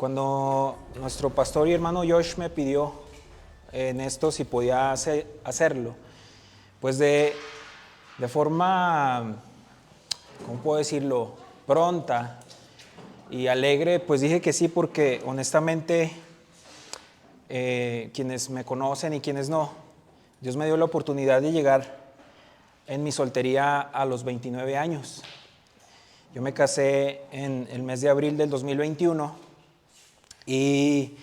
Cuando nuestro pastor y hermano Josh me pidió en esto si podía hacerlo, pues de forma, ¿cómo puedo decirlo?, pronta y alegre, pues dije que sí, porque honestamente quienes me conocen y quienes no, Dios me dio la oportunidad de llegar en mi soltería a los 29 años. Yo me casé en el mes de abril del 2021 y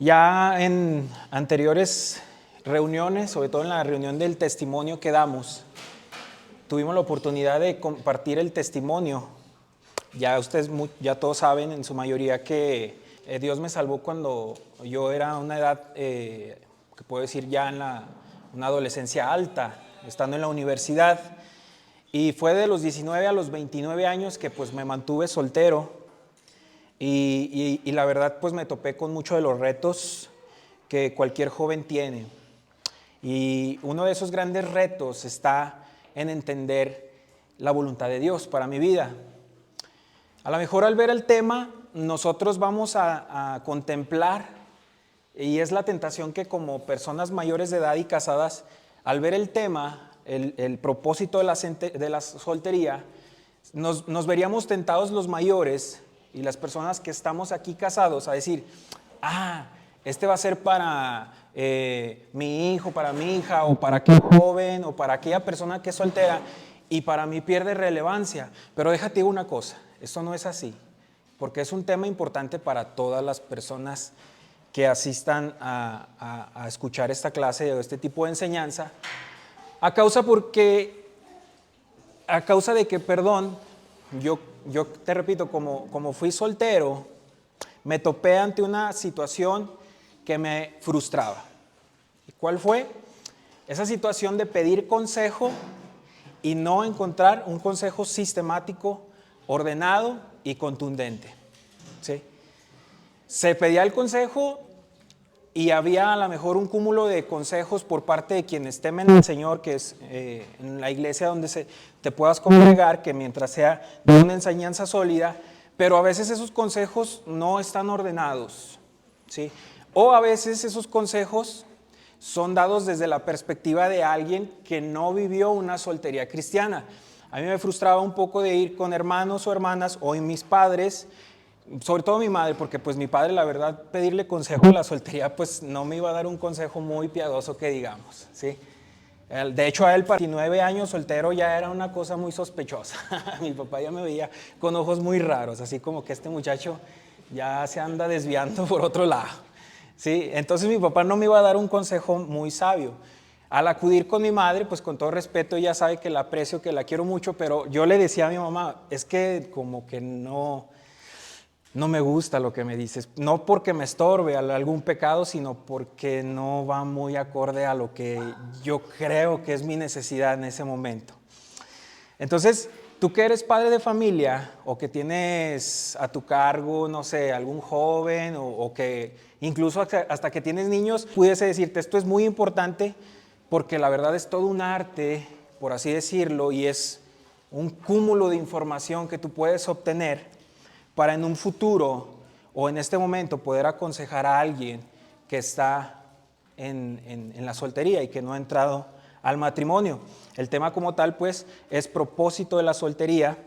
ya en anteriores reuniones, sobre todo en la reunión del testimonio que damos, tuvimos la oportunidad de compartir el testimonio. Ya ustedes, ya todos saben en su mayoría que Dios me salvó cuando yo era una edad, que puedo decir ya en una adolescencia alta, estando en la universidad. Y fue de los 19 a los 29 años que pues me mantuve soltero. Y la verdad pues me topé con muchos de los retos que cualquier joven tiene. Y uno de esos grandes retos está en entender la voluntad de Dios para mi vida. A lo mejor al ver el tema nosotros vamos a contemplar, y es la tentación que como personas mayores de edad y casadas, al ver el tema, el propósito de la soltería, nos veríamos tentados los mayores y las personas que estamos aquí casados a decir, este va a ser para mi hijo, para mi hija, o para aquel joven, o para aquella persona que es soltera, y para mí pierde relevancia. Pero déjate digo una cosa, esto no es así, porque es un tema importante para todas las personas que asistan a escuchar esta clase o este tipo de enseñanza, a causa de que, yo te repito, como fui soltero, me topé ante una situación que me frustraba. ¿Y cuál fue? Esa situación de pedir consejo y no encontrar un consejo sistemático, ordenado y contundente. ¿Sí? Se pedía el consejo y había a lo mejor un cúmulo de consejos por parte de quienes temen al Señor, que es en la iglesia donde te puedas congregar, que mientras sea de una enseñanza sólida, pero a veces esos consejos no están ordenados, ¿sí? O a veces esos consejos son dados desde la perspectiva de alguien que no vivió una soltería cristiana. A mí me frustraba un poco de ir con hermanos o hermanas o mis padres, sobre todo mi madre, porque pues mi padre, la verdad, pedirle consejo a la soltería, pues no me iba a dar un consejo muy piadoso que digamos, ¿sí? De hecho, a él, para 19 años soltero, ya era una cosa muy sospechosa. Mi papá ya me veía con ojos muy raros, así como que este muchacho ya se anda desviando por otro lado, ¿sí? Entonces mi papá no me iba a dar un consejo muy sabio. Al acudir con mi madre, pues con todo respeto, ella sabe que la aprecio, que la quiero mucho, pero yo le decía a mi mamá, es que como que no me gusta lo que me dices, no porque me estorbe algún pecado, sino porque no va muy acorde a lo que yo creo que es mi necesidad en ese momento. Entonces, tú que eres padre de familia o que tienes a tu cargo, no sé, algún joven o que incluso hasta que tienes niños, pudiese decirte, esto es muy importante porque la verdad es todo un arte, por así decirlo, y es un cúmulo de información que tú puedes obtener para en un futuro o en este momento poder aconsejar a alguien que está en la soltería y que no ha entrado al matrimonio. El tema como tal pues es propósito de la soltería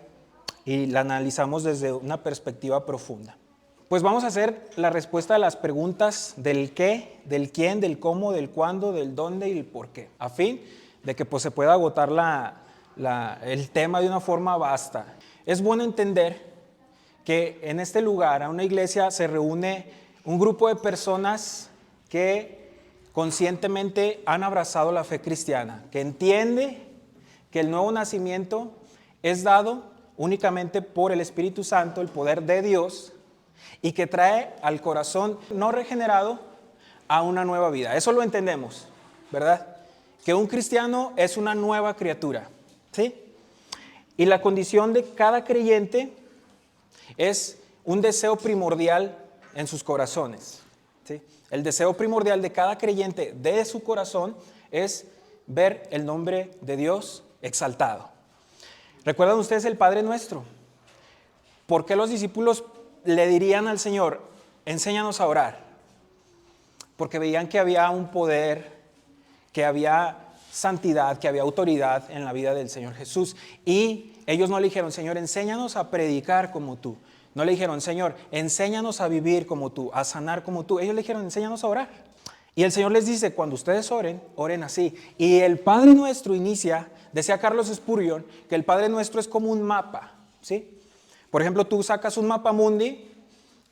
y la analizamos desde una perspectiva profunda. Pues vamos a hacer la respuesta a las preguntas del qué, del quién, del cómo, del cuándo, del dónde y el por qué, a fin de que pues se pueda agotar el tema de una forma vasta. Es bueno entender que en este lugar, a una iglesia, se reúne un grupo de personas que conscientemente han abrazado la fe cristiana, que entiende que el nuevo nacimiento es dado únicamente por el Espíritu Santo, el poder de Dios, y que trae al corazón no regenerado a una nueva vida. Eso lo entendemos, ¿verdad? Que un cristiano es una nueva criatura, ¿sí? Y la condición de cada creyente es un deseo primordial en sus corazones, ¿sí? El deseo primordial de cada creyente de su corazón es ver el nombre de Dios exaltado. ¿Recuerdan ustedes el Padre Nuestro? ¿Por qué los discípulos le dirían al Señor, enséñanos a orar, porque veían que había un poder, que había santidad, que había autoridad en la vida del Señor Jesús. Y ellos no le dijeron, Señor, enséñanos a predicar como tú. No le dijeron, Señor, enséñanos a vivir como tú, a sanar como tú. Ellos le dijeron, enséñanos a orar. Y el Señor les dice, cuando ustedes oren, oren así. Y el Padre Nuestro inicia, decía Carlos Spurgeon, que el Padre Nuestro es como un mapa, ¿sí? Por ejemplo, tú sacas un mapa mundi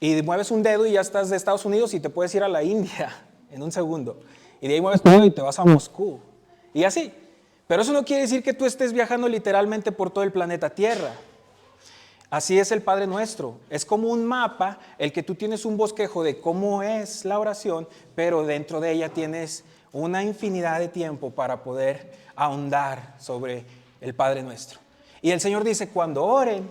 y mueves un dedo y ya estás de Estados Unidos y te puedes ir a la India en un segundo. Y de ahí mueves tu dedo y te vas a Moscú. Y así. Pero eso no quiere decir que tú estés viajando literalmente por todo el planeta Tierra. Así es el Padre Nuestro. Es como un mapa, el que tú tienes un bosquejo de cómo es la oración, pero dentro de ella tienes una infinidad de tiempo para poder ahondar sobre el Padre Nuestro. Y el Señor dice, cuando oren,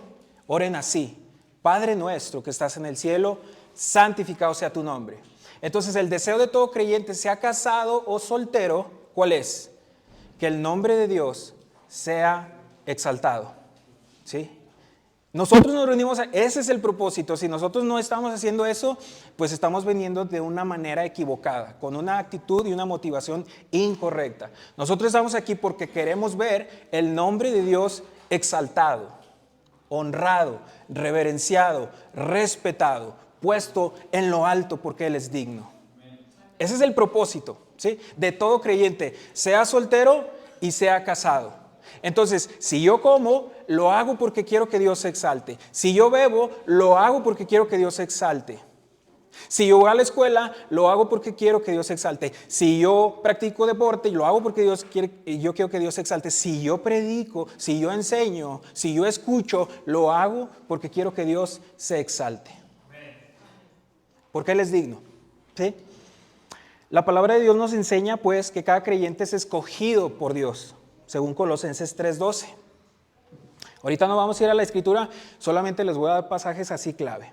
oren así. Padre Nuestro que estás en el cielo, santificado sea tu nombre. Entonces el deseo de todo creyente, sea casado o soltero, ¿cuál es? Que el nombre de Dios sea exaltado. ¿Sí? Nosotros nos reunimos, ese es el propósito. Si nosotros no estamos haciendo eso, pues estamos viniendo de una manera equivocada, con una actitud y una motivación incorrecta. Nosotros estamos aquí porque queremos ver el nombre de Dios exaltado, honrado, reverenciado, respetado, puesto en lo alto porque Él es digno. Ese es el propósito, ¿sí? De todo creyente, sea soltero y sea casado. Entonces, si yo como, lo hago porque quiero que Dios se exalte. Si yo bebo, lo hago porque quiero que Dios se exalte. Si yo voy a la escuela, lo hago porque quiero que Dios se exalte. Si yo practico deporte, lo hago porque yo quiero que Dios se exalte. Si yo predico, si yo enseño, si yo escucho, lo hago porque quiero que Dios se exalte. Porque Él es digno, ¿sí? La palabra de Dios nos enseña, pues, que cada creyente es escogido por Dios, según Colosenses 3:12. Ahorita no vamos a ir a la escritura, solamente les voy a dar pasajes así clave.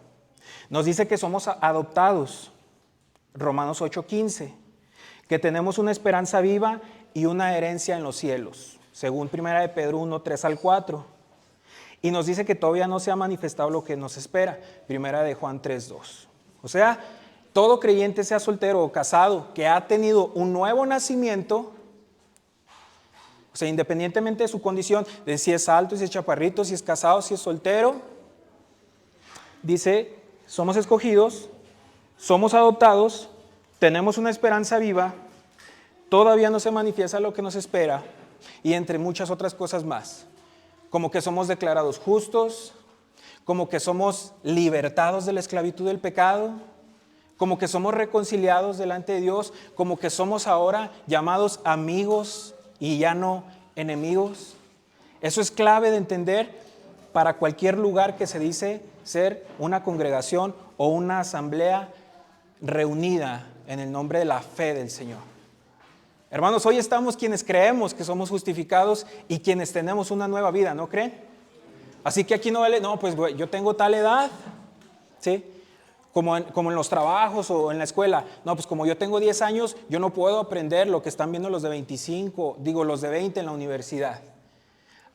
Nos dice que somos adoptados, Romanos 8:15, que tenemos una esperanza viva y una herencia en los cielos, según 1 de Pedro 1:3 al 4. Y nos dice que todavía no se ha manifestado lo que nos espera, 1 de Juan 3:2. O sea, todo creyente, sea soltero o casado, que ha tenido un nuevo nacimiento, o sea, independientemente de su condición, de si es alto, si es chaparrito, si es casado, si es soltero, dice, somos escogidos, somos adoptados, tenemos una esperanza viva, todavía no se manifiesta lo que nos espera, y entre muchas otras cosas más, como que somos declarados justos, como que somos libertados de la esclavitud del pecado, como que somos reconciliados delante de Dios, como que somos ahora llamados amigos y ya no enemigos. Eso es clave de entender para cualquier lugar que se dice ser una congregación o una asamblea reunida en el nombre de la fe del Señor. Hermanos, hoy estamos quienes creemos que somos justificados y quienes tenemos una nueva vida, ¿no creen? Así que aquí no vale, no, pues yo tengo tal edad, ¿sí? Como en los trabajos o en la escuela. No, pues como yo tengo 10 años, yo no puedo aprender lo que están viendo los de 25, digo los de 20 en la universidad.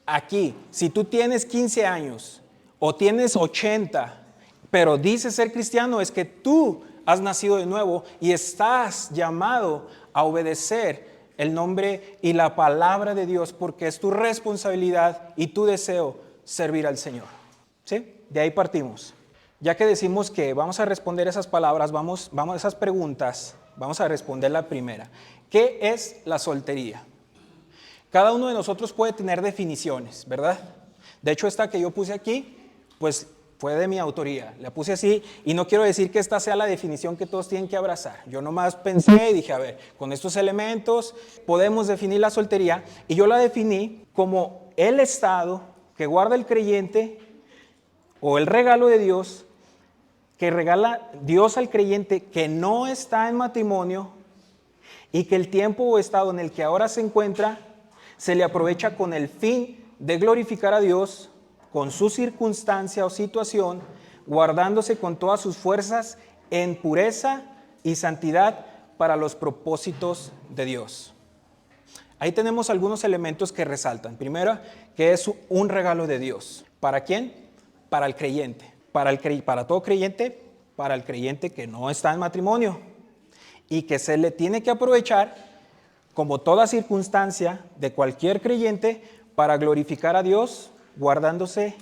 Aquí, si tú tienes 15 años o tienes 80, pero dices ser cristiano, es que tú has nacido de nuevo y estás llamado a obedecer el nombre y la palabra de Dios porque es tu responsabilidad y tu deseo servir al Señor. ¿Sí? De ahí partimos. Ya que decimos que vamos a responder esas palabras, vamos a esas preguntas, vamos a responder la primera. ¿Qué es la soltería? Cada uno de nosotros puede tener definiciones, ¿verdad? De hecho, esta que yo puse aquí, pues fue de mi autoría. La puse así y no quiero decir que esta sea la definición que todos tienen que abrazar. Yo nomás pensé y dije, a ver, con estos elementos podemos definir la soltería. Y yo la definí como el estado que guarda el creyente o el regalo de Dios que regala Dios al creyente que no está en matrimonio y que el tiempo o estado en el que ahora se encuentra se le aprovecha con el fin de glorificar a Dios con su circunstancia o situación, guardándose con todas sus fuerzas en pureza y santidad para los propósitos de Dios. Ahí tenemos algunos elementos que resaltan. Primero, que es un regalo de Dios. ¿Para quién? Para el creyente. para todo creyente, para el creyente que no está en matrimonio, y que se le tiene que aprovechar como toda circunstancia de cualquier creyente para glorificar a Dios, guardándose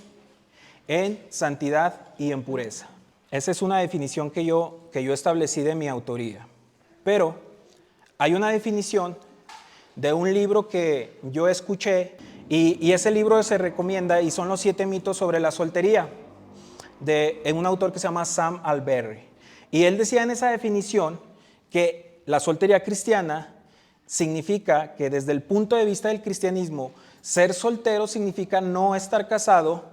en santidad y en pureza. Esa es una definición que yo establecí de mi autoría. Pero hay una definición de un libro que yo escuché, y ese libro se recomienda, y son los 7 mitos sobre la soltería, de un autor que se llama Sam Allberry. Y él decía en esa definición que la soltería cristiana significa que desde el punto de vista del cristianismo, ser soltero significa no estar casado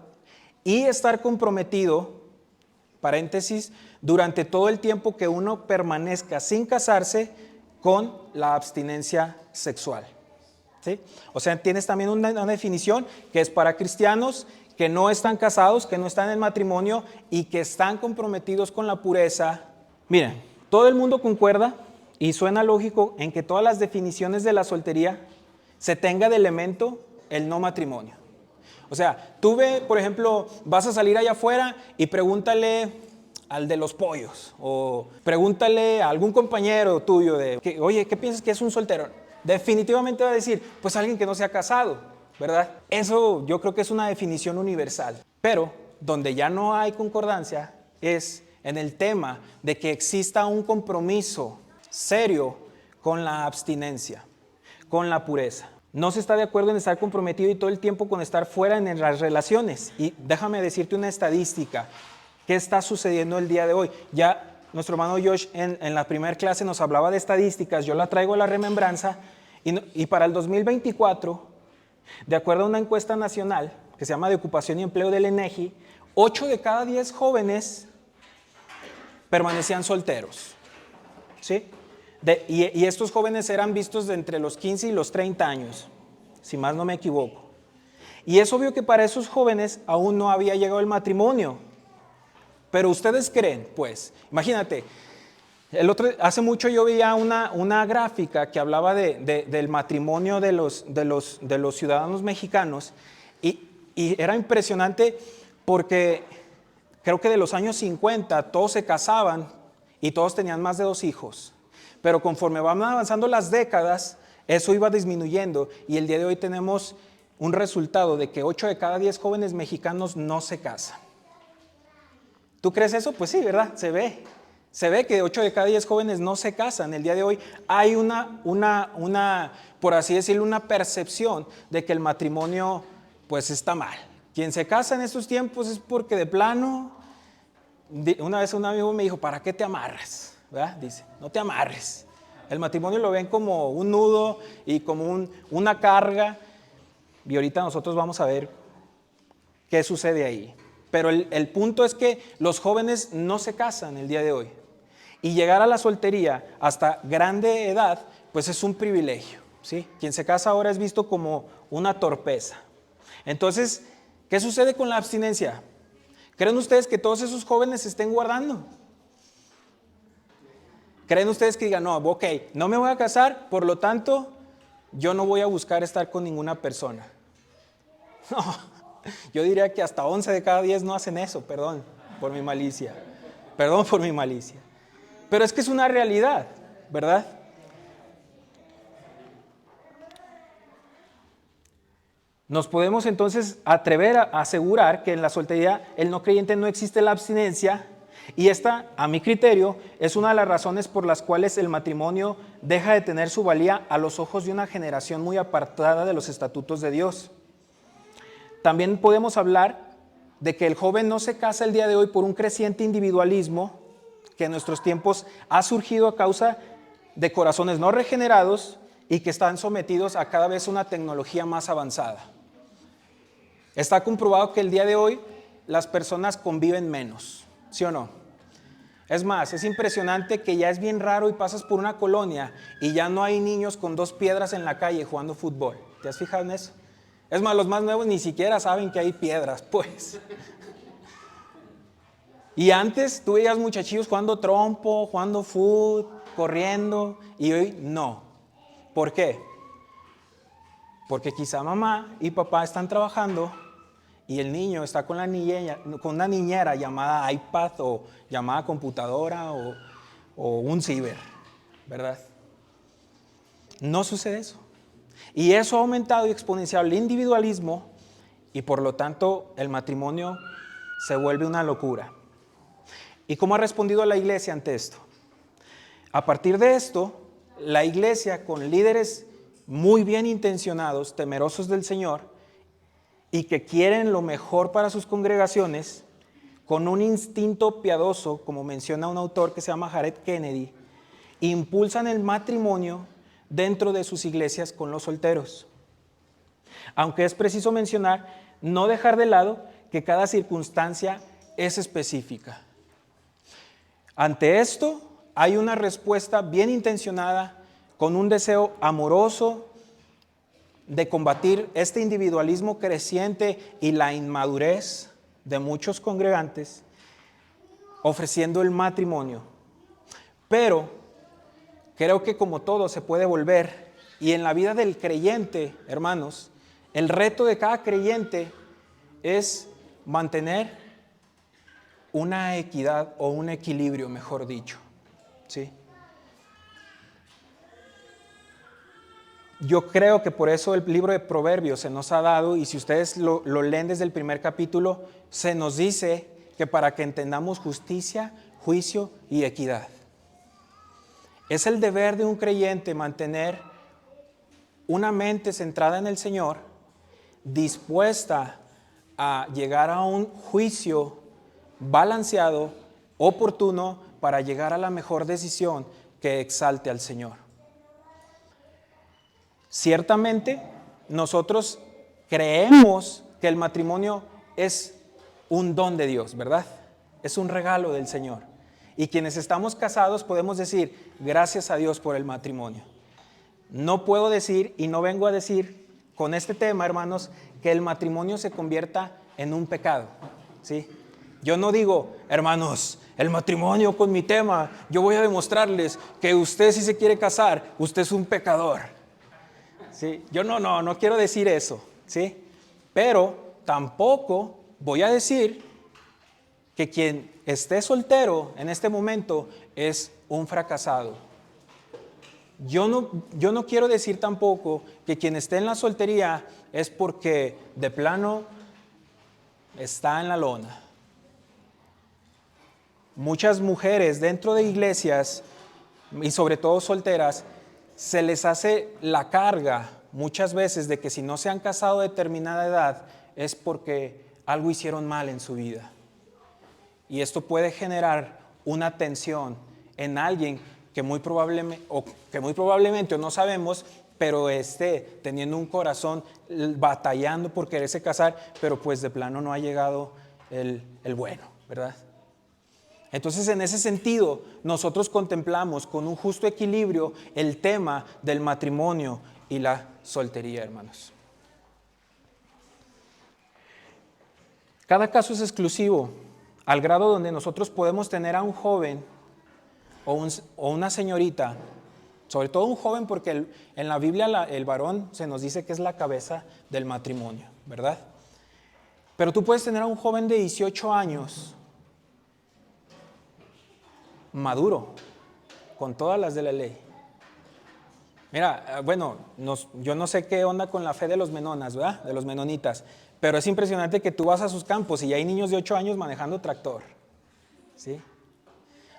y estar comprometido, paréntesis, durante todo el tiempo que uno permanezca sin casarse, con la abstinencia sexual. ¿Sí? O sea, tienes también una definición que es para cristianos que no están casados, que no están en matrimonio y que están comprometidos con la pureza. Miren, todo el mundo concuerda y suena lógico en que todas las definiciones de la soltería se tenga de elemento el no matrimonio. O sea, tú ve, por ejemplo, vas a salir allá afuera y pregúntale al de los pollos, o pregúntale a algún compañero tuyo oye, ¿qué piensas que es un soltero? Definitivamente va a decir, pues alguien que no se ha casado, ¿verdad? Eso yo creo que es una definición universal. Pero donde ya no hay concordancia es en el tema de que exista un compromiso serio con la abstinencia, con la pureza. No se está de acuerdo en estar comprometido y todo el tiempo con estar fuera en las relaciones. Y déjame decirte una estadística. ¿Qué está sucediendo el día de hoy? Ya nuestro hermano Josh en la primera clase nos hablaba de estadísticas, yo la traigo a la remembranza, y para el 2024, de acuerdo a una encuesta nacional que se llama de ocupación y empleo del INEGI, 8 de cada 10 jóvenes permanecían solteros. ¿Sí? Y estos jóvenes eran vistos de entre los 15 y los 30 años, si más no me equivoco. Y es obvio que para esos jóvenes aún no había llegado el matrimonio. Pero ustedes creen, pues, imagínate, hace mucho yo veía una gráfica que hablaba del matrimonio de los ciudadanos mexicanos, y era impresionante porque creo que de los años 50 todos se casaban y todos tenían más de 2 hijos. Pero conforme van avanzando las décadas, eso iba disminuyendo, y el día de hoy tenemos un resultado de que 8 de cada 10 jóvenes mexicanos no se casan. ¿Tú crees eso? Pues sí, ¿verdad? Se ve que 8 de cada 10 jóvenes no se casan. El día de hoy hay por así decirlo, una percepción de que el matrimonio pues está mal. Quien se casa en estos tiempos es porque de plano, una vez un amigo me dijo, ¿para qué te amarras? ¿Verdad? Dice, no te amarres. El matrimonio lo ven como un nudo y como una carga, y ahorita nosotros vamos a ver qué sucede ahí. Pero el punto es que los jóvenes no se casan el día de hoy. Y llegar a la soltería hasta grande edad, pues es un privilegio, ¿sí? Quien se casa ahora es visto como una torpeza. Entonces, ¿qué sucede con la abstinencia? ¿Creen ustedes que todos esos jóvenes se estén guardando? ¿Creen ustedes que digan, no, ok, no me voy a casar, por lo tanto, yo no voy a buscar estar con ninguna persona? No. Yo diría que hasta 11 de cada 10 no hacen eso, perdón por mi malicia. Pero es que es una realidad, ¿verdad? Nos podemos entonces atrever a asegurar que en la soltería, el no creyente, no existe la abstinencia, y esta, a mi criterio, es una de las razones por las cuales el matrimonio deja de tener su valía a los ojos de una generación muy apartada de los estatutos de Dios. También podemos hablar de que el joven no se casa el día de hoy por un creciente individualismo que en nuestros tiempos ha surgido a causa de corazones no regenerados y que están sometidos a cada vez una tecnología más avanzada. Está comprobado que el día de hoy las personas conviven menos, ¿sí o no? Es más, es impresionante que ya es bien raro y pasas por una colonia y ya no hay niños con 2 piedras en la calle jugando fútbol. ¿Te has fijado en eso? Es más, los más nuevos ni siquiera saben que hay piedras, pues. Y antes tú veías muchachillos jugando trompo, jugando fútbol, corriendo, y hoy no. ¿Por qué? Porque quizá mamá y papá están trabajando y el niño está con una niñera llamada iPad o llamada computadora o un ciber, ¿verdad? No sucede eso. Y eso ha aumentado y exponenciado el individualismo y por lo tanto el matrimonio se vuelve una locura. ¿Y cómo ha respondido la iglesia ante esto? A partir de esto, la iglesia con líderes muy bien intencionados, temerosos del Señor y que quieren lo mejor para sus congregaciones, con un instinto piadoso, como menciona un autor que se llama Jared Kennedy, impulsan el matrimonio dentro de sus iglesias con los solteros. Aunque es preciso mencionar, no dejar de lado que cada circunstancia es específica. Ante esto, hay una respuesta bien intencionada, con un deseo amoroso de combatir este individualismo creciente y la inmadurez de muchos congregantes, ofreciendo el matrimonio. Pero creo que como todo se puede volver, y en la vida del creyente, hermanos, el reto de cada creyente es mantener una equidad o un equilibrio, mejor dicho, ¿sí? Yo creo que por eso el libro de Proverbios se nos ha dado, y si ustedes lo leen desde el primer capítulo, se nos dice que para que entendamos justicia, juicio y equidad. Es el deber de un creyente mantener una mente centrada en el Señor, dispuesta a llegar a un juicio balanceado, oportuno, para llegar a la mejor decisión que exalte al Señor. Ciertamente, nosotros creemos que el matrimonio es un don de Dios, ¿verdad? Es un regalo del Señor. Y quienes estamos casados podemos decir, gracias a Dios por el matrimonio. No puedo decir, y no vengo a decir con este tema, hermanos, que el matrimonio se convierta en un pecado, ¿sí? Yo no digo, hermanos, el matrimonio con mi tema, yo voy a demostrarles que usted si se quiere casar, usted es un pecador. ¿Sí? Yo no quiero decir eso, ¿sí? Pero tampoco voy a decir que quien esté soltero en este momento es un fracasado. Yo no quiero decir tampoco que quien esté en la soltería es porque de plano está en la lona. Muchas mujeres dentro de iglesias, y sobre todo solteras, se les hace la carga muchas veces de que si no se han casado a determinada edad es porque algo hicieron mal en su vida. Y esto puede generar una tensión en alguien que muy probablemente o no sabemos, pero esté teniendo un corazón batallando por quererse casar, pero pues de plano no ha llegado el bueno, ¿verdad? Entonces, en ese sentido, nosotros contemplamos con un justo equilibrio el tema del matrimonio y la soltería, hermanos. Cada caso es exclusivo, al grado donde nosotros podemos tener a un joven o una señorita, sobre todo un joven, porque en la Biblia el varón se nos dice que es la cabeza del matrimonio, ¿verdad? Pero tú puedes tener a un joven de 18 años, maduro, con todas las de la ley. Mira, bueno, yo no sé qué onda con la fe de los menonas, ¿verdad? De los menonitas, pero es impresionante que tú vas a sus campos y hay niños de 8 años manejando tractor, ¿sí?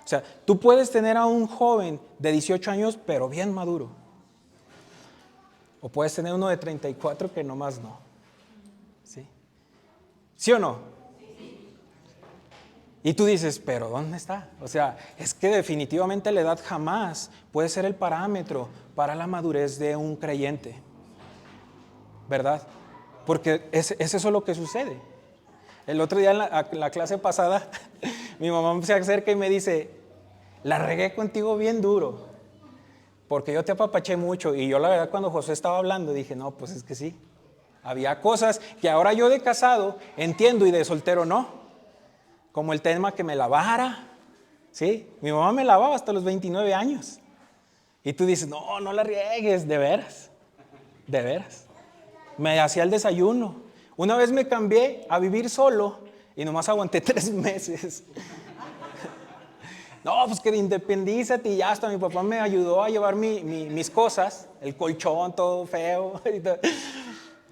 O sea, tú puedes tener a un joven de 18 años, pero bien maduro. O puedes tener uno de 34 que nomás no, ¿sí? ¿Sí o no? Y tú dices, ¿pero dónde está? O sea, es que definitivamente la edad jamás puede ser el parámetro para la madurez de un creyente, ¿verdad? Porque es eso lo que sucede. El otro día en la clase pasada, mi mamá se acerca y me dice, la regué contigo bien duro, porque yo te apapaché mucho. Y yo la verdad cuando José estaba hablando dije, no, pues es que sí. Había cosas que ahora yo de casado entiendo y de soltero no. Como el tema que me lavara, ¿sí? Mi mamá me lavaba hasta los 29 años. Y tú dices, no la riegues, de veras. Me hacía el desayuno. Una vez me cambié a vivir solo y nomás aguanté 3 meses. No, pues que independízate y ya hasta mi papá me ayudó a llevar mis cosas, el colchón todo feo.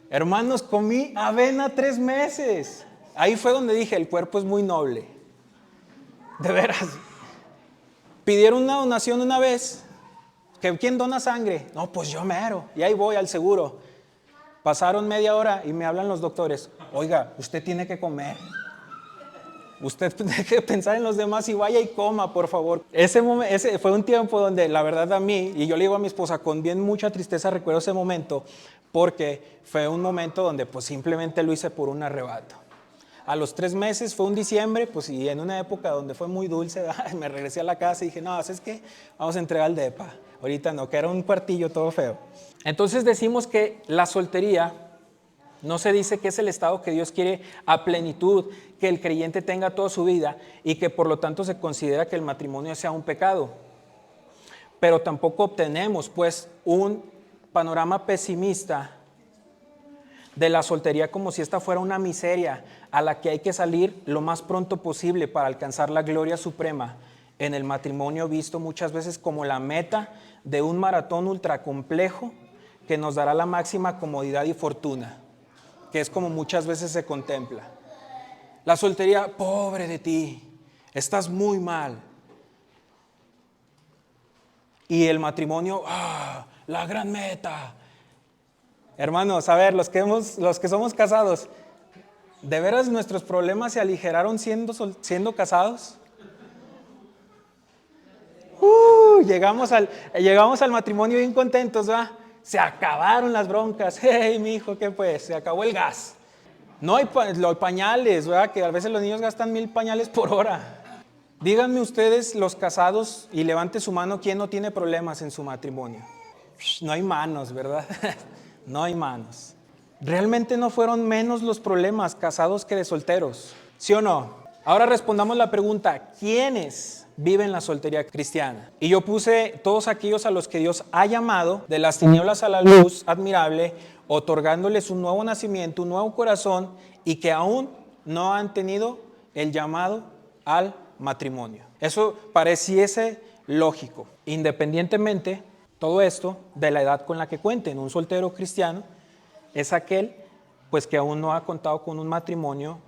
Hermanos, comí avena 3 meses. Ahí fue donde dije, el cuerpo es muy noble. De veras. Pidieron una donación una vez. ¿Quién dona sangre? No, pues yo mero. Y ahí voy al seguro. Pasaron media hora y me hablan los doctores. Oiga, usted tiene que comer. Usted tiene que pensar en los demás y vaya y coma, por favor. Ese fue un tiempo donde la verdad a mí, y yo le digo a mi esposa, con bien mucha tristeza recuerdo ese momento, porque fue un momento donde pues simplemente lo hice por un arrebato. A los 3 meses, fue un diciembre, pues y en una época donde fue muy dulce, me regresé a la casa y dije, no, ¿sabes qué? Vamos a entregar al depa. Ahorita no, que era un cuartillo todo feo. Entonces decimos que la soltería, no se dice que es el estado que Dios quiere a plenitud, que el creyente tenga toda su vida y que por lo tanto se considera que el matrimonio sea un pecado. Pero tampoco obtenemos pues un panorama pesimista de la soltería como si esta fuera una miseria a la que hay que salir lo más pronto posible para alcanzar la gloria suprema en el matrimonio, visto muchas veces como la meta de un maratón ultra complejo que nos dará la máxima comodidad y fortuna, que es como muchas veces se contempla. La soltería, pobre de ti, estás muy mal. Y el matrimonio, la gran meta. Hermanos, a ver, los que somos casados, ¿de veras nuestros problemas se aligeraron siendo casados? Llegamos al matrimonio bien contentos, ¿va? Se acabaron las broncas. Hey, mi hijo, ¿qué pues? Se acabó el gas. No hay pañales, ¿verdad? Que a veces los niños gastan 1000 pañales por hora. Díganme ustedes, los casados, y levante su mano, ¿quién no tiene problemas en su matrimonio? No hay manos, ¿verdad? No hay manos. ¿Realmente no fueron menos los problemas casados que de solteros? ¿Sí o no? Ahora respondamos la pregunta, ¿quiénes viven la soltería cristiana? Y yo puse todos aquellos a los que Dios ha llamado de las tinieblas a la luz admirable, otorgándoles un nuevo nacimiento, un nuevo corazón, y que aún no han tenido el llamado al matrimonio. Eso pareciese lógico. Independientemente, todo esto de la edad con la que cuenten, un soltero cristiano es aquel pues que aún no ha contado con un matrimonio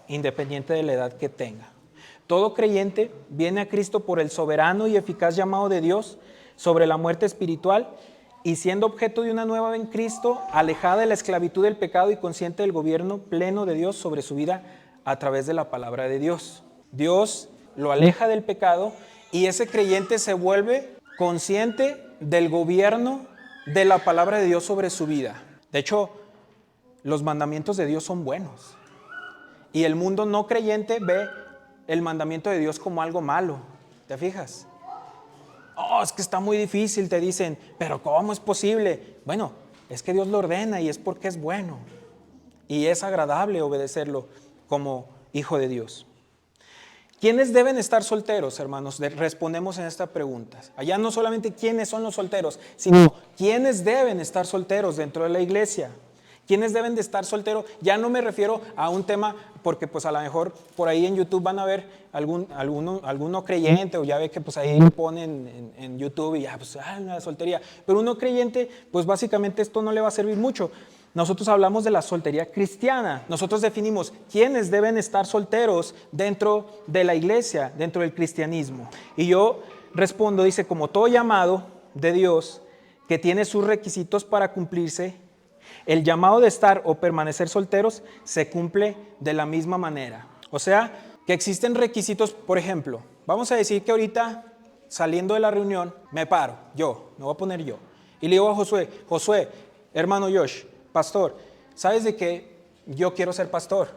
independiente de la edad que tenga. Todo creyente viene a Cristo por el soberano y eficaz llamado de Dios sobre la muerte espiritual y siendo objeto de una nueva vida en Cristo, alejada de la esclavitud del pecado y consciente del gobierno pleno de Dios sobre su vida a través de la palabra de Dios. Dios lo aleja del pecado y ese creyente se vuelve consciente del gobierno de la palabra de Dios sobre su vida. De hecho, los mandamientos de Dios son buenos. Y el mundo no creyente ve el mandamiento de Dios como algo malo. ¿Te fijas? Oh, es que está muy difícil, te dicen. Pero ¿cómo es posible? Bueno, es que Dios lo ordena y es porque es bueno. Y es agradable obedecerlo como hijo de Dios. ¿Quiénes deben estar solteros, hermanos? Respondemos en esta pregunta. Allá no solamente quiénes son los solteros, sino quiénes deben estar solteros dentro de la iglesia. ¿Quiénes deben de estar solteros? Ya no me refiero a un tema, porque pues a lo mejor por ahí en YouTube van a ver alguno creyente, o ya ve que pues ahí lo ponen en YouTube y ya pues la soltería. Pero uno creyente, pues básicamente esto no le va a servir mucho. Nosotros hablamos de la soltería cristiana. Nosotros definimos quiénes deben estar solteros dentro de la iglesia, dentro del cristianismo. Y yo respondo, dice, como todo llamado de Dios que tiene sus requisitos para cumplirse, el llamado de estar o permanecer solteros se cumple de la misma manera. O sea, que existen requisitos, por ejemplo, vamos a decir que ahorita saliendo de la reunión me voy a poner yo, y le digo a Josué, hermano Josh, pastor, ¿sabes de qué? Yo quiero ser pastor.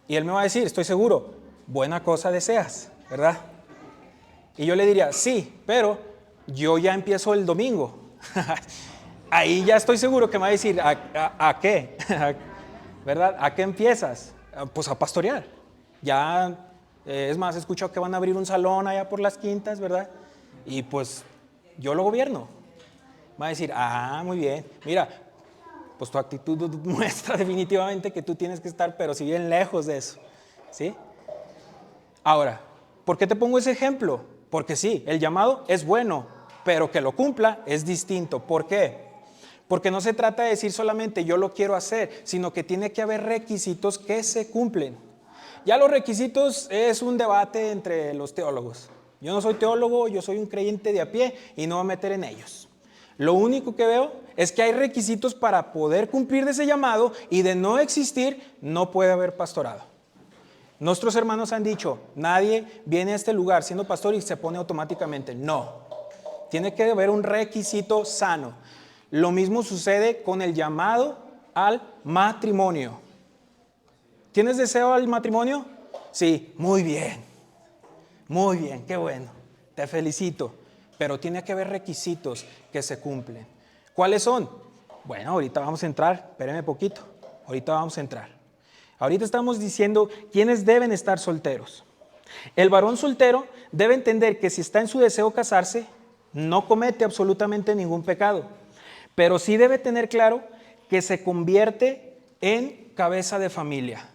Y él me va a decir, estoy seguro, buena cosa deseas, ¿verdad? Y yo le diría, sí, pero yo ya empiezo el domingo. Ahí ya estoy seguro que me va a decir, ¿a qué? ¿Verdad? ¿A qué empiezas? Pues a pastorear. Ya, es más, he escuchado que van a abrir un salón allá por las Quintas, ¿verdad? Y pues yo lo gobierno. Me va a decir, muy bien, mira, pues tu actitud muestra definitivamente que tú tienes que estar, pero si bien lejos de eso, ¿sí? Ahora, ¿por qué te pongo ese ejemplo? Porque sí, el llamado es bueno, pero que lo cumpla es distinto. ¿Por qué? Porque no se trata de decir solamente yo lo quiero hacer, sino que tiene que haber requisitos que se cumplen. Ya los requisitos es un debate entre los teólogos. Yo no soy teólogo, yo soy un creyente de a pie y no voy a meter en ellos. Lo único que veo es que hay requisitos para poder cumplir de ese llamado y de no existir, no puede haber pastorado. Nuestros hermanos han dicho, nadie viene a este lugar siendo pastor y se pone automáticamente. No, tiene que haber un requisito sano. Lo mismo sucede con el llamado al matrimonio. ¿Tienes deseo al matrimonio? Sí, muy bien, qué bueno, te felicito. Pero tiene que haber requisitos que se cumplen. ¿Cuáles son? Bueno, ahorita vamos a entrar, espérenme poquito, ahorita vamos a entrar. Ahorita estamos diciendo quiénes deben estar solteros. El varón soltero debe entender que si está en su deseo casarse, no comete absolutamente ningún pecado, pero sí debe tener claro que se convierte en cabeza de familia.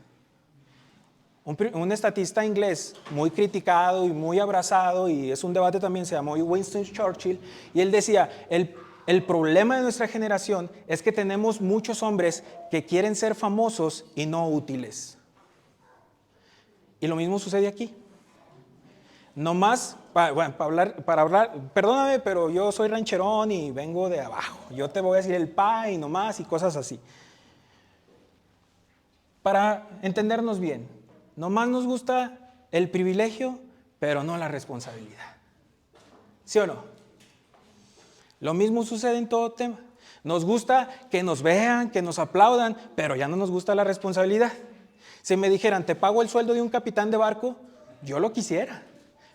Un estatista inglés muy criticado y muy abrazado, y es un debate también, se llamó Winston Churchill, y él decía, el problema de nuestra generación es que tenemos muchos hombres que quieren ser famosos y no útiles. Y lo mismo sucede aquí. No más, para hablar, perdóname, pero yo soy rancherón y vengo de abajo. Yo te voy a decir el pa y no más y cosas así. Para entendernos bien, no más nos gusta el privilegio, pero no la responsabilidad. ¿Sí o no? Lo mismo sucede en todo tema. Nos gusta que nos vean, que nos aplaudan, pero ya no nos gusta la responsabilidad. Si me dijeran, te pago el sueldo de un capitán de barco, yo lo quisiera.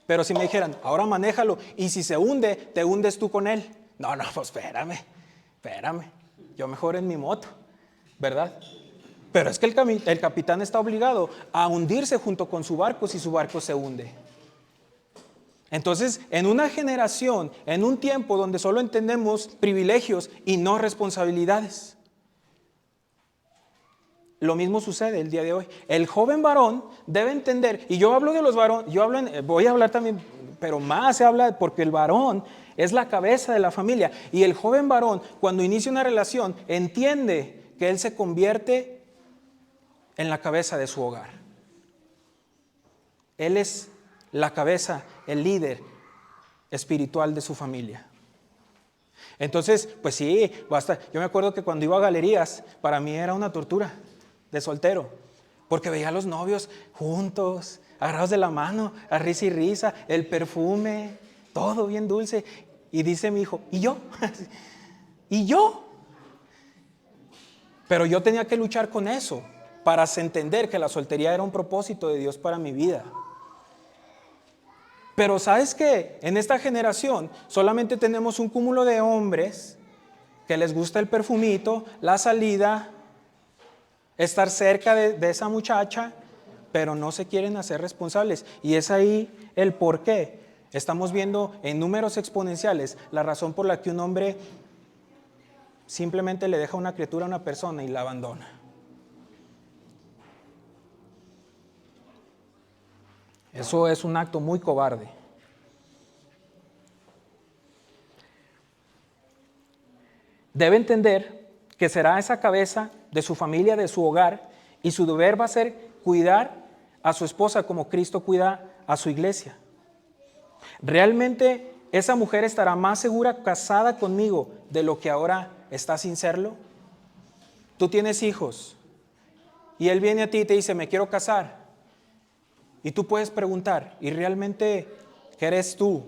Pero si me dijeran, ahora manéjalo, y si se hunde, te hundes tú con él. No, pues espérame, yo mejor en mi moto, ¿verdad? Pero es que el capitán está obligado a hundirse junto con su barco si su barco se hunde. Entonces, en una generación, en un tiempo donde solo entendemos privilegios y no responsabilidades, lo mismo sucede el día de hoy. El joven varón debe entender, y yo hablo de los varones, voy a hablar también, pero más se habla porque el varón es la cabeza de la familia. Y el joven varón, cuando inicia una relación, entiende que él se convierte en la cabeza de su hogar. Él es la cabeza, el líder espiritual de su familia. Entonces, pues sí, basta. Yo me acuerdo que cuando iba a galerías, para mí era una tortura de soltero, porque veía a los novios juntos, agarrados de la mano, a risa y risa, el perfume, todo bien dulce. Y dice mi hijo, ¿y yo? ¿Y yo? Pero yo tenía que luchar con eso para entender que la soltería era un propósito de Dios para mi vida. Pero ¿sabes qué? En esta generación solamente tenemos un cúmulo de hombres que les gusta el perfumito, la salida, estar cerca de esa muchacha, pero no se quieren hacer responsables. Y es ahí el por qué. Estamos viendo en números exponenciales la razón por la que un hombre simplemente le deja una criatura a una persona y la abandona. Eso es un acto muy cobarde. Debe entender que será esa cabeza de su familia, de su hogar, y su deber va a ser cuidar a su esposa como Cristo cuida a su iglesia. ¿Realmente esa mujer estará más segura casada conmigo de lo que ahora está sin serlo? Tú tienes hijos y él viene a ti y te dice, me quiero casar. Y tú puedes preguntar, ¿y realmente crees tú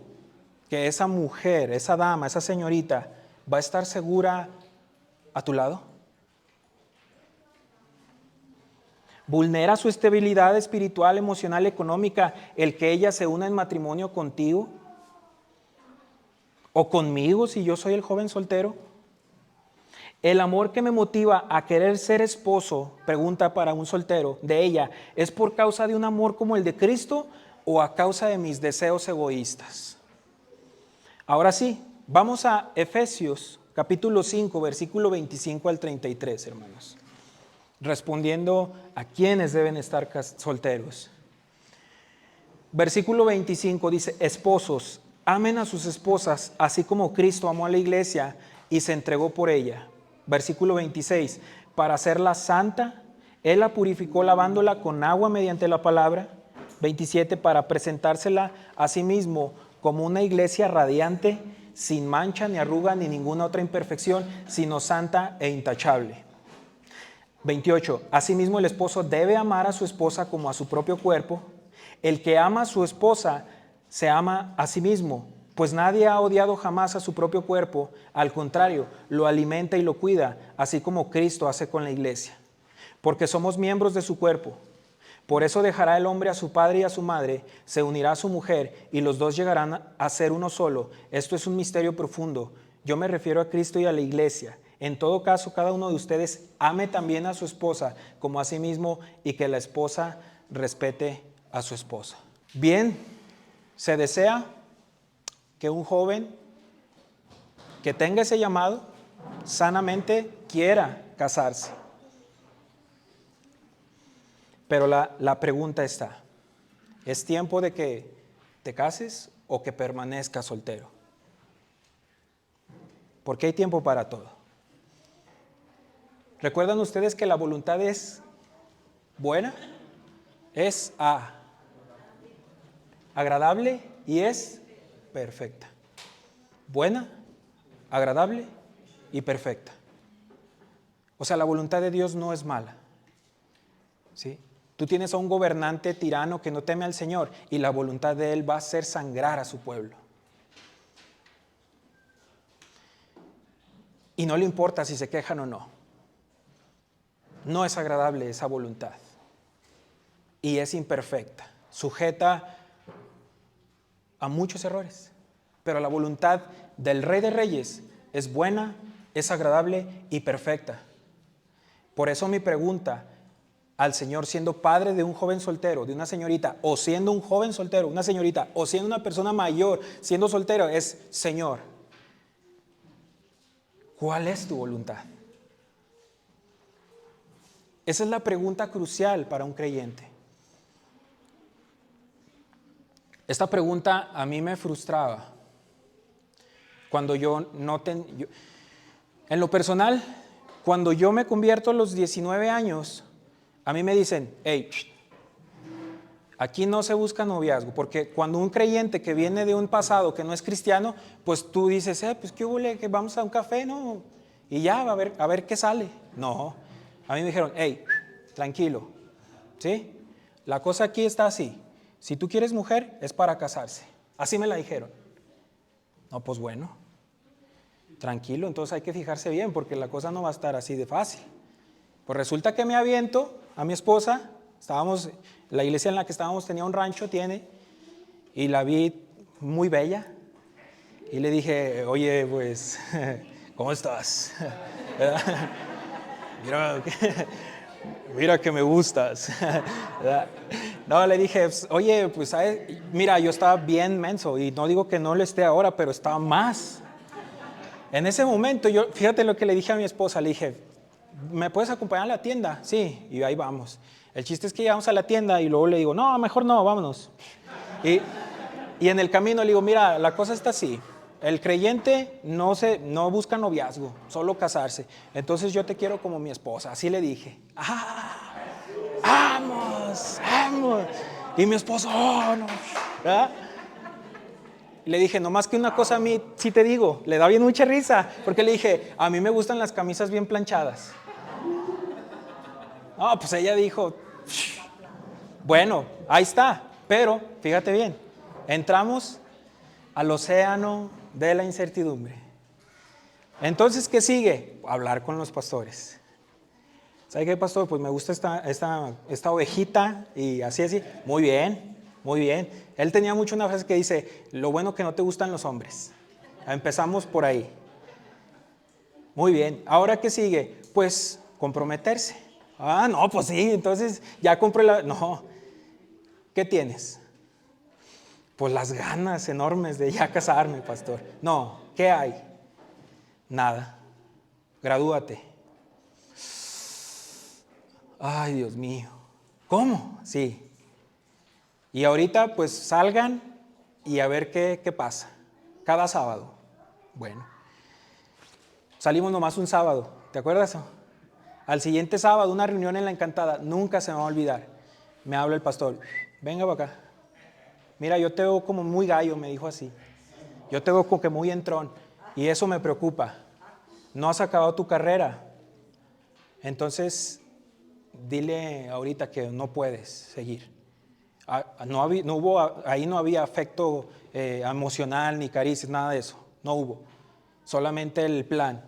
que esa mujer, esa dama, esa señorita va a estar segura a tu lado? ¿Vulnera su estabilidad espiritual, emocional, económica el que ella se una en matrimonio contigo? ¿O conmigo si yo soy el joven soltero? El amor que me motiva a querer ser esposo, pregunta para un soltero, de ella, ¿es por causa de un amor como el de Cristo o a causa de mis deseos egoístas? Ahora sí, vamos a Efesios capítulo 5, versículo 25 al 33, hermanos. Respondiendo a quiénes deben estar solteros. Versículo 25 dice: esposos, amen a sus esposas, así como Cristo amó a la iglesia y se entregó por ella. Versículo 26, para hacerla santa, Él la purificó lavándola con agua mediante la palabra. 27, para presentársela a sí mismo como una iglesia radiante, sin mancha, ni arruga, ni ninguna otra imperfección, sino santa e intachable. 28, asimismo el esposo debe amar a su esposa como a su propio cuerpo. El que ama a su esposa se ama a sí mismo, pues nadie ha odiado jamás a su propio cuerpo, al contrario, lo alimenta y lo cuida, así como Cristo hace con la iglesia, porque somos miembros de su cuerpo. Por eso dejará el hombre a su padre y a su madre, se unirá a su mujer, y los dos llegarán a ser uno solo. Esto es un misterio profundo. Yo me refiero a Cristo y a la iglesia. En todo caso, cada uno de ustedes ame también a su esposa como a sí mismo, y que la esposa respete a su esposa. Bien, se desea que un joven que tenga ese llamado sanamente quiera casarse. Pero la pregunta está: ¿es tiempo de que te cases o que permanezcas soltero? Porque hay tiempo para todo. ¿Recuerdan ustedes que la voluntad es buena? Es agradable y es perfecta. Buena, agradable y perfecta. O sea, la voluntad de Dios no es mala. ¿Sí? Tú tienes a un gobernante tirano que no teme al Señor, y la voluntad de Él va a hacer sangrar a su pueblo. Y no le importa si se quejan o no. No es agradable esa voluntad. Y es imperfecta, sujeta a muchos errores. Pero la voluntad del Rey de Reyes es buena, es agradable y perfecta. Por eso mi pregunta al Señor, siendo padre de un joven soltero, de una señorita, o siendo un joven soltero, una señorita, o siendo una persona mayor, siendo soltero, es: Señor, ¿cuál es tu voluntad? Esa es la pregunta crucial para un creyente. Esta pregunta a mí me frustraba cuando en lo personal, cuando yo me convierto a los 19 años, a mí me dicen: hey, aquí no se busca noviazgo, porque cuando un creyente que viene de un pasado que no es cristiano, pues tú dices: pues qué huele, que vamos a un café, ¿no? Y ya, a ver qué sale. No, a mí me dijeron: hey, tranquilo, ¿sí? La cosa aquí está así: si tú quieres mujer, es para casarse. Así me la dijeron. No, pues bueno, tranquilo, entonces hay que fijarse bien, porque la cosa no va a estar así de fácil. Pues resulta que me aviento a mi esposa. La iglesia en la que estábamos tenía un rancho, y la vi muy bella. Y le dije: oye, pues, ¿cómo estás? Mira que me gustas. No, le dije: oye, pues, mira, yo estaba bien menso, y no digo que no lo esté ahora, pero estaba más. En ese momento, fíjate lo que le dije a mi esposa. Le dije: ¿me puedes acompañar a la tienda? Sí, y ahí vamos. El chiste es que llegamos a la tienda y luego le digo: no, mejor no, vámonos. Y en el camino le digo: mira, la cosa está así. El creyente no busca noviazgo, solo casarse. Entonces yo te quiero como mi esposa. Así le dije. ¡Vamos! Y mi esposo: ¡oh, no! ¿verdad? Le dije: nomás que una cosa a mí sí te digo. Le da bien mucha risa, porque le dije: a mí me gustan las camisas bien planchadas. No, pues ella dijo: bueno, ahí está. Pero, fíjate bien, entramos al océano de la incertidumbre. Entonces, ¿qué sigue? Hablar con los pastores. ¿Sabe qué, pastor? Pues me gusta esta ovejita, y así. Muy bien, muy bien. Él tenía mucho una frase que dice: lo bueno que no te gustan los hombres. Empezamos por ahí. Muy bien. ¿Ahora qué sigue? Pues comprometerse. No, pues sí, entonces ya compré No. ¿Qué tienes? Pues las ganas enormes de ya casarme, pastor. No, ¿qué hay? nada. Gradúate. Ay, Dios mío. ¿Cómo? Sí. Y ahorita pues salgan y a ver qué pasa. Cada sábado. Bueno. Salimos nomás un sábado. ¿Te acuerdas? Al siguiente sábado, una reunión en La Encantada. Nunca se me va a olvidar. Me habla el pastor. Venga para acá. Mira, yo te veo como muy gallo, me dijo así. Yo te veo como que muy entrón. Y eso me preocupa. No has acabado tu carrera. Entonces, dile ahorita que no puedes seguir. Ahí no había afecto emocional ni caricias, nada de eso. No hubo. Solamente el plan.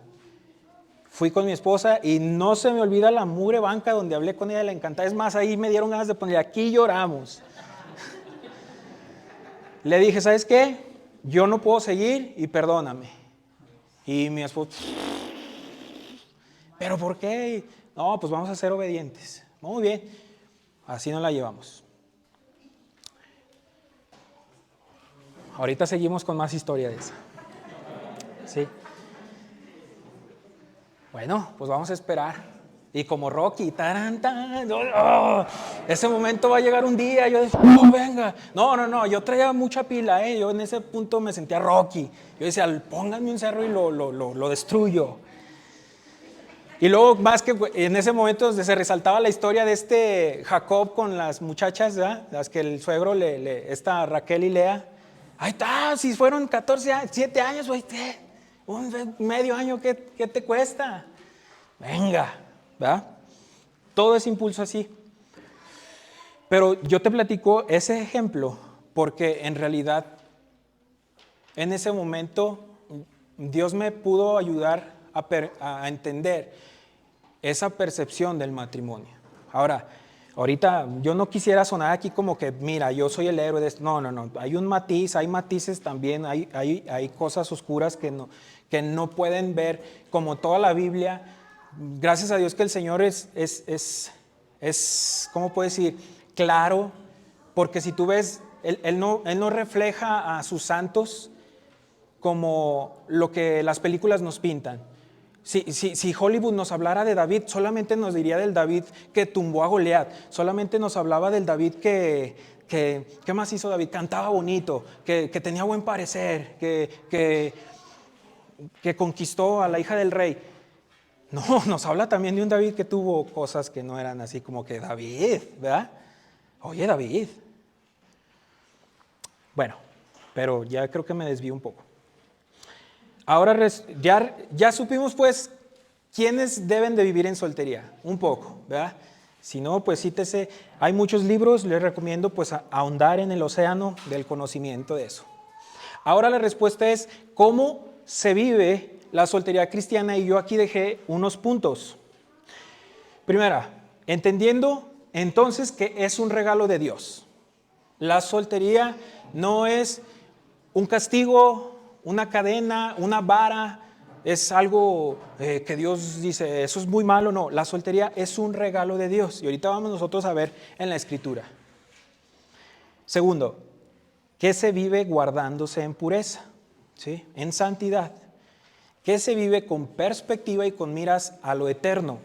Fui con mi esposa y no se me olvida la mugre banca donde hablé con ella de La Encantada. Es más, ahí me dieron ganas de poner, aquí lloramos. Le dije, ¿sabes qué? Yo no puedo seguir y perdóname. Y mi esposa, ¿pero por qué? No, pues vamos a ser obedientes. Muy bien, así nos la llevamos. Ahorita seguimos con más historia de esa. Sí. Bueno, pues vamos a esperar. Y como Rocky, tarán, tarán, ese momento va a llegar un día. Yo decía, venga. No, yo traía mucha pila. Yo en ese punto me sentía Rocky. Yo decía, pónganme un cerro y lo destruyo. Y luego, más que en ese momento se resaltaba la historia de este Jacob con las muchachas, ¿verdad? Las que el suegro, esta Raquel y Lea. Ahí está, si fueron 14 años, 7 años, un medio año, ¿qué te cuesta? Venga, ¿verdad? Todo es impulso así. Pero yo te platico ese ejemplo porque en realidad en ese momento Dios me pudo ayudar a entender esa percepción del matrimonio. Ahora, ahorita yo no quisiera sonar aquí como que, mira, yo soy el héroe de esto. No. Hay un matiz, hay matices también, hay cosas oscuras que no pueden ver, como toda la Biblia. Gracias a Dios que el Señor es ¿cómo puedo decir? Claro, porque si tú ves, Él no refleja a sus santos como lo que las películas nos pintan. Si Hollywood nos hablara de David, solamente nos diría del David que tumbó a Goliat, solamente nos hablaba del David ¿qué más hizo David? Cantaba bonito, que tenía buen parecer, que conquistó a la hija del rey. No, nos habla también de un David que tuvo cosas que no eran así como que David, ¿verdad? Oye, David. Bueno, pero ya creo que me desvío un poco. Ahora ya supimos pues quiénes deben de vivir en soltería, un poco, ¿verdad? Si no, pues cítese, hay muchos libros, les recomiendo pues ahondar en el océano del conocimiento de eso. Ahora la respuesta es, ¿cómo se vive la soltería cristiana? Y yo aquí dejé unos puntos. Primera, entendiendo entonces que es un regalo de Dios. La soltería no es un castigo, una cadena, una vara, es algo que Dios dice, eso es muy malo. No, la soltería es un regalo de Dios. Y ahorita vamos nosotros a ver en la Escritura. Segundo, ¿qué se vive guardándose en pureza? ¿Sí? En santidad. ¿Qué se vive con perspectiva y con miras a lo eterno?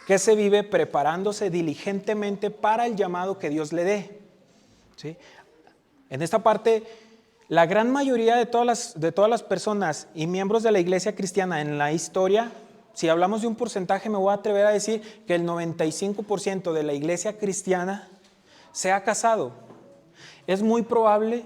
¿Qué se vive preparándose diligentemente para el llamado que Dios le dé? ¿Sí? En esta parte, la gran mayoría de todas las personas y miembros de la iglesia cristiana en la historia, si hablamos de un porcentaje, me voy a atrever a decir que el 95% de la iglesia cristiana se ha casado. Es muy probable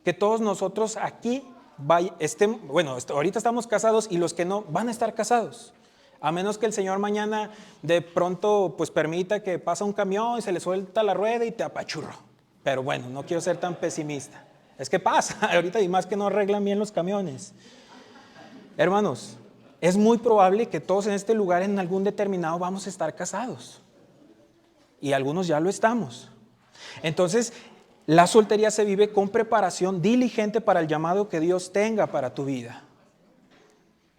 que todos nosotros aquí ahorita estamos casados y los que no van a estar casados. A menos que el Señor mañana de pronto pues permita que pasa un camión y se le suelta la rueda y te apachurro. Pero bueno, no quiero ser tan pesimista. Es que pasa, ahorita y más que no arreglan bien los camiones. Hermanos, es muy probable que todos en este lugar en algún determinado vamos a estar casados. Y algunos ya lo estamos. Entonces, la soltería se vive con preparación diligente para el llamado que Dios tenga para tu vida.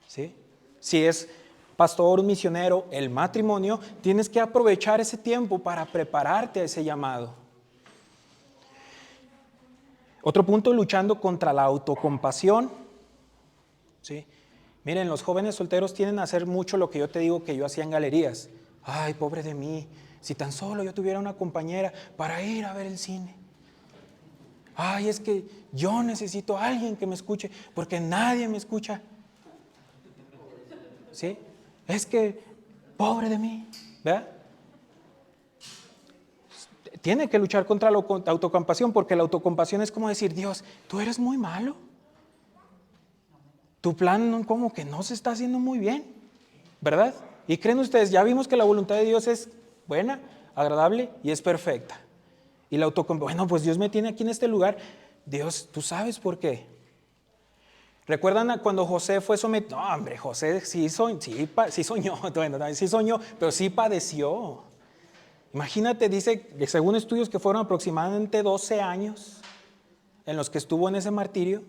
¿Sí? Si es pastor, un misionero, el matrimonio, tienes que aprovechar ese tiempo para prepararte a ese llamado. Otro punto, luchando contra la autocompasión. ¿Sí? Miren, los jóvenes solteros tienden a hacer mucho lo que yo te digo que yo hacía en galerías. Ay, pobre de mí, si tan solo yo tuviera una compañera para ir a ver el cine. Ay, es que yo necesito a alguien que me escuche porque nadie me escucha. ¿Sí? Es que, pobre de mí, ¿verdad? Tiene que luchar contra la autocompasión, porque la autocompasión es como decir, Dios, tú eres muy malo. Tu plan como que no se está haciendo muy bien, ¿verdad? Y creen ustedes, ya vimos que la voluntad de Dios es buena, agradable y es perfecta. Y la autocompasión, bueno, pues Dios me tiene aquí en este lugar. Dios, tú sabes por qué. ¿Recuerdan cuando José fue sometido? No, hombre, José sí soñó, bueno, sí soñó, pero sí padeció. Imagínate, dice que según estudios que fueron aproximadamente 12 años en los que estuvo en ese martirio.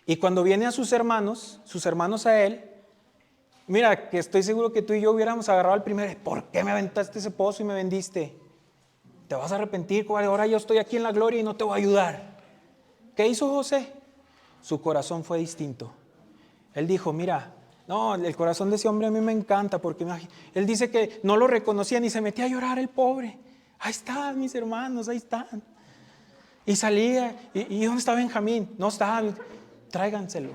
Y cuando viene a sus hermanos a él, mira, que estoy seguro que tú y yo hubiéramos agarrado al primero, ¿por qué me aventaste ese pozo y me vendiste? Te vas a arrepentir, ahora yo estoy aquí en la gloria y no te voy a ayudar. ¿Qué hizo José? Su corazón fue distinto. Él dijo, mira, no, el corazón de ese hombre a mí me encanta, porque él dice que no lo reconocían y se metía a llorar el pobre. Ahí están mis hermanos, ahí están. Y salía, ¿y dónde está Benjamín? No está, tráiganselo.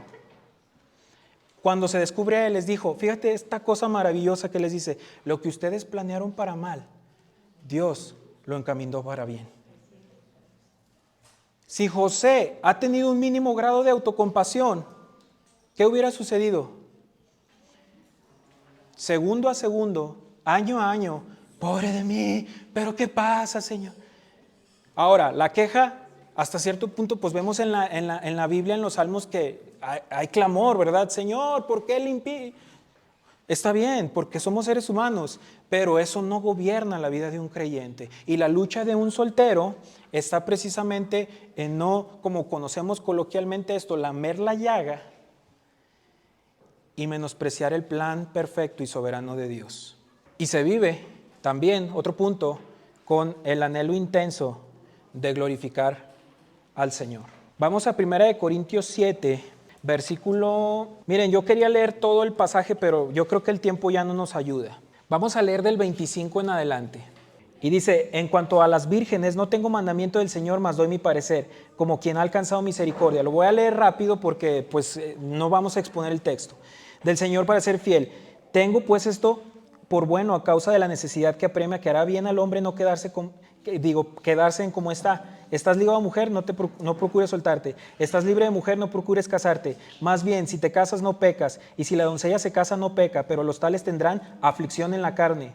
Cuando se descubre a él, les dijo, fíjate esta cosa maravillosa que les dice, lo que ustedes planearon para mal, Dios lo encaminó para bien. Si José ha tenido un mínimo grado de autocompasión, ¿qué hubiera sucedido? Segundo a segundo, año a año, pobre de mí, pero ¿qué pasa, Señor? Ahora, la queja, hasta cierto punto, pues vemos en la Biblia, en los Salmos, que hay clamor, ¿verdad? Señor, ¿por qué le Está bien, porque somos seres humanos, pero eso no gobierna la vida de un creyente. Y la lucha de un soltero está precisamente en no, como conocemos coloquialmente esto, lamer la llaga y menospreciar el plan perfecto y soberano de Dios. Y se vive también, otro punto, con el anhelo intenso de glorificar al Señor. Vamos a 1 Corintios 7, versículo... Miren, yo quería leer todo el pasaje, pero yo creo que el tiempo ya no nos ayuda. Vamos a leer del 25 en adelante. Y dice, en cuanto a las vírgenes, no tengo mandamiento del Señor, mas doy mi parecer, como quien ha alcanzado misericordia. Lo voy a leer rápido porque pues no vamos a exponer el texto. Del Señor para ser fiel. Tengo pues esto por bueno a causa de la necesidad que apremia, que hará bien al hombre no quedarse en como está. Estás ligado a mujer, no procures soltarte. Estás libre de mujer, no procures casarte. Más bien, si te casas, no pecas. Y si la doncella se casa, no peca. Pero los tales tendrán aflicción en la carne.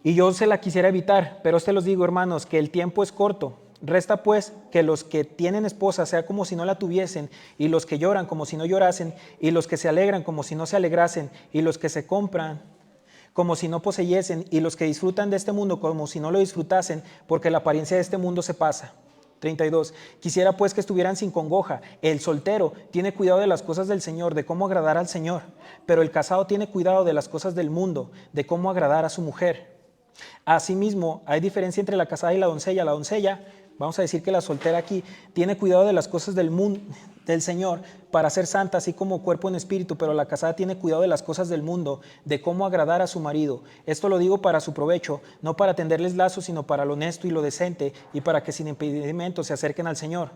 Y yo se la quisiera evitar. Pero os los digo, hermanos, que el tiempo es corto. Resta pues que los que tienen esposa sea como si no la tuviesen, y los que lloran como si no llorasen, y los que se alegran como si no se alegrasen, y los que se compran como si no poseyesen, y los que disfrutan de este mundo como si no lo disfrutasen, porque la apariencia de este mundo se pasa. 32. Quisiera pues que estuvieran sin congoja. El soltero tiene cuidado de las cosas del Señor, de cómo agradar al Señor, pero el casado tiene cuidado de las cosas del mundo, de cómo agradar a su mujer. Asimismo, hay diferencia entre la casada y la doncella. La doncella, vamos a decir que la soltera aquí, tiene cuidado de las cosas del mundo, del Señor, para ser santa, así como cuerpo en espíritu, pero la casada tiene cuidado de las cosas del mundo, de cómo agradar a su marido. Esto lo digo para su provecho, no para tenderles lazos, sino para lo honesto y lo decente, y para que sin impedimento se acerquen al Señor.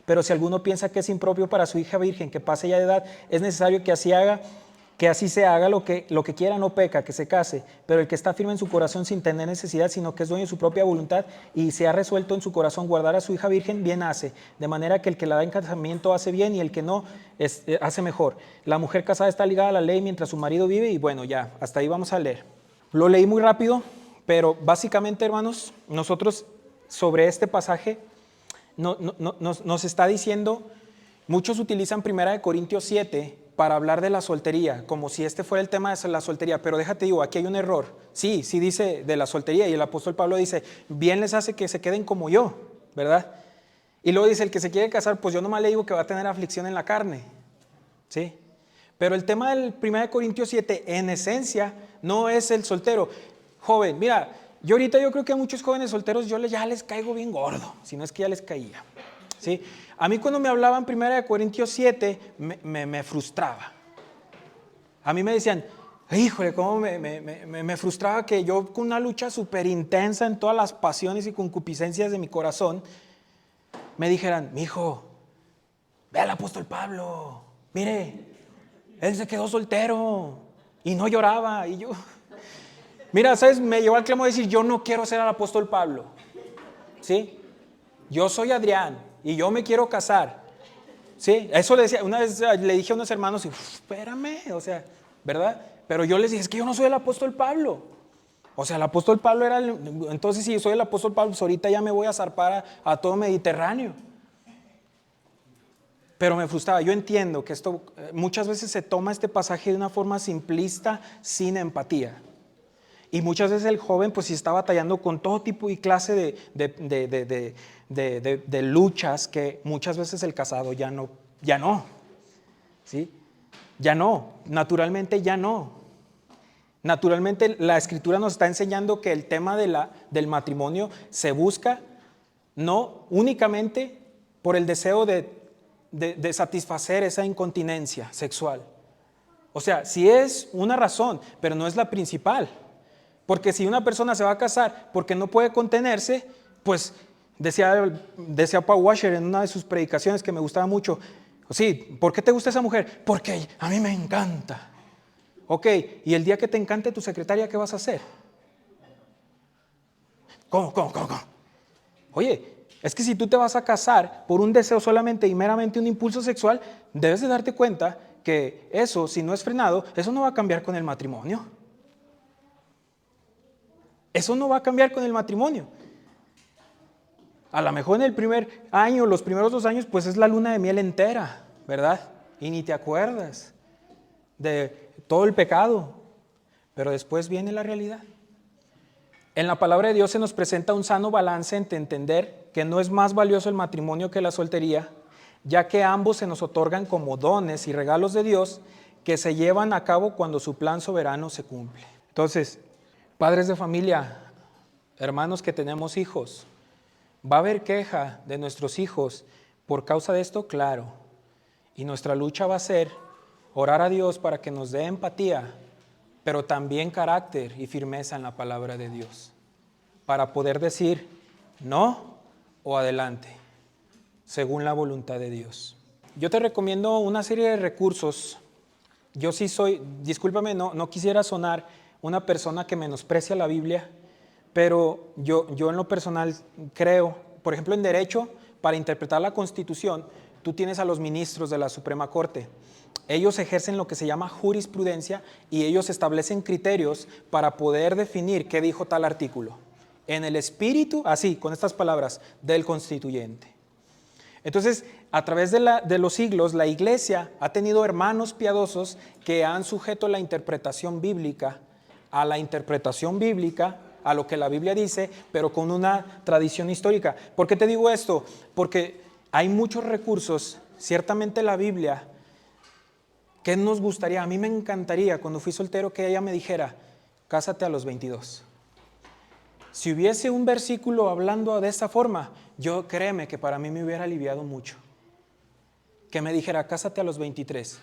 Pero si alguno piensa que es impropio para su hija virgen, que pase ya de edad, es necesario que así se haga lo que quiera, no peca, que se case, pero el que está firme en su corazón sin tener necesidad, sino que es dueño de su propia voluntad y se ha resuelto en su corazón guardar a su hija virgen, bien hace, de manera que el que la da en casamiento hace bien y el que no hace mejor. La mujer casada está ligada a la ley mientras su marido vive, y bueno, ya, hasta ahí vamos a leer. Lo leí muy rápido, pero básicamente, hermanos, nosotros sobre este pasaje nos está diciendo, muchos utilizan 1 Corintios 7 para hablar de la soltería, como si este fuera el tema de la soltería, pero déjate digo, aquí hay un error. Sí dice de la soltería, y el apóstol Pablo dice, bien les hace que se queden como yo, ¿verdad? Y luego dice, el que se quiere casar, pues yo nomás le digo que va a tener aflicción en la carne, ¿sí? Pero el tema del 1 Corintios 7, en esencia, no es el soltero. Joven, mira, yo creo que a muchos jóvenes solteros yo ya les caigo bien gordo, si no es que ya les caía, ¿sí? A mí cuando me hablaban 1 Corintios 7 me frustraba. A mí me decían, híjole, cómo me frustraba que yo con una lucha súper intensa en todas las pasiones y concupiscencias de mi corazón, me dijeran, mijo, ve al apóstol Pablo, mire, él se quedó soltero y no lloraba. Y yo, mira, ¿sabes? Me llevó al clamo de decir, yo no quiero ser el apóstol Pablo, ¿sí? Yo soy Adrián y yo me quiero casar, ¿sí? Eso le decía, una vez le dije a unos hermanos, espérame, o sea, ¿verdad? Pero yo les dije, es que yo no soy el apóstol Pablo. O sea, el apóstol Pablo era, entonces si soy el apóstol Pablo, pues ahorita ya me voy a zarpar a todo Mediterráneo. Pero me frustraba. Yo entiendo que esto muchas veces se toma este pasaje de una forma simplista, sin empatía. Y muchas veces el joven pues sí está batallando con todo tipo y clase de luchas que muchas veces el casado ya no, ¿sí? Ya no, naturalmente ya no. Naturalmente la Escritura nos está enseñando que el tema del matrimonio se busca no únicamente por el deseo de satisfacer esa incontinencia sexual. O sea, sí es una razón, pero no es la principal. Porque si una persona se va a casar porque no puede contenerse, pues decía Paul Washer en una de sus predicaciones que me gustaba mucho, sí, ¿por qué te gusta esa mujer? Porque a mí me encanta. Ok, y el día que te encante tu secretaria, ¿qué vas a hacer? ¿Cómo? Oye, es que si tú te vas a casar por un deseo solamente y meramente un impulso sexual, debes de darte cuenta que eso, si no es frenado, eso no va a cambiar con el matrimonio. Eso no va a cambiar con el matrimonio. A lo mejor en el primer año, los primeros 2 años, pues es la luna de miel entera, ¿verdad? Y ni te acuerdas de todo el pecado, pero después viene la realidad. En la palabra de Dios se nos presenta un sano balance entre entender que no es más valioso el matrimonio que la soltería, ya que ambos se nos otorgan como dones y regalos de Dios que se llevan a cabo cuando su plan soberano se cumple. Entonces, padres de familia, hermanos que tenemos hijos, ¿va a haber queja de nuestros hijos por causa de esto? Claro. Y nuestra lucha va a ser orar a Dios para que nos dé empatía, pero también carácter y firmeza en la palabra de Dios, para poder decir no o adelante, según la voluntad de Dios. Yo te recomiendo una serie de recursos. Yo sí soy, discúlpame, no quisiera sonar una persona que menosprecia la Biblia, pero yo en lo personal creo, por ejemplo en derecho, para interpretar la Constitución, tú tienes a los ministros de la Suprema Corte. Ellos ejercen lo que se llama jurisprudencia y ellos establecen criterios para poder definir qué dijo tal artículo. En el espíritu, así, con estas palabras, del constituyente. Entonces, a través de los siglos, la iglesia ha tenido hermanos piadosos que han sujeto la interpretación bíblica a la interpretación bíblica, a lo que la Biblia dice, pero con una tradición histórica. ¿Por qué te digo esto? Porque hay muchos recursos, ciertamente la Biblia. ¿Qué nos gustaría? A mí me encantaría cuando fui soltero que ella me dijera, cásate a los 22. Si hubiese un versículo hablando de esta forma, yo créeme que para mí me hubiera aliviado mucho. Que me dijera, cásate a los 23.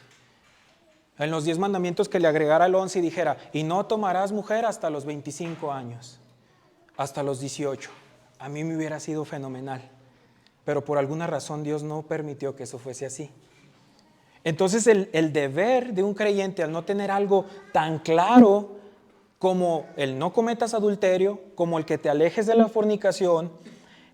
En los 10 mandamientos que le agregara el 11 y dijera, y no tomarás mujer hasta los 25 años, hasta los 18. A mí me hubiera sido fenomenal. Pero por alguna razón Dios no permitió que eso fuese así. Entonces el deber de un creyente al no tener algo tan claro como el no cometas adulterio, como el que te alejes de la fornicación,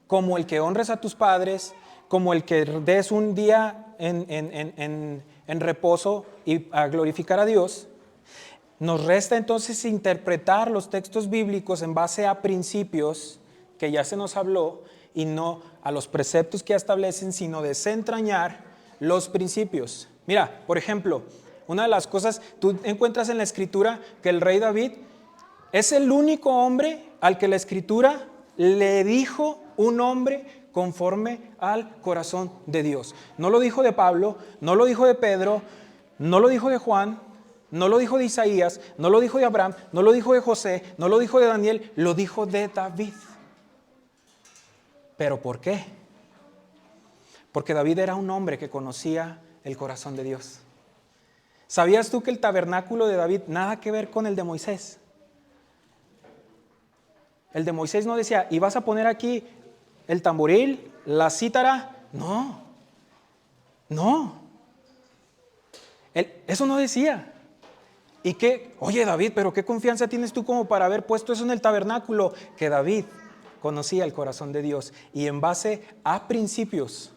como el que honres a tus padres, como el que des un día en reposo y a glorificar a Dios, nos resta entonces interpretar los textos bíblicos en base a principios que ya se nos habló y no a los preceptos que ya establecen, sino desentrañar los principios. Mira, por ejemplo, una de las cosas, tú encuentras en la Escritura que el rey David es el único hombre al que la Escritura le dijo un hombre conforme al corazón de Dios. No lo dijo de Pablo, no lo dijo de Pedro, no lo dijo de Juan, no lo dijo de Isaías, no lo dijo de Abraham, no lo dijo de José, no lo dijo de Daniel, lo dijo de David. ¿Pero por qué? Porque David era un hombre que conocía el corazón de Dios. ¿Sabías tú que el tabernáculo de David nada que ver con el de Moisés? El de Moisés no decía, y vas a poner aquí el tamboril, la cítara. No, no. Eso no decía. ¿Y qué? Oye, David, pero ¿qué confianza tienes tú como para haber puesto eso en el tabernáculo? Que David conocía el corazón de Dios y en base a principios,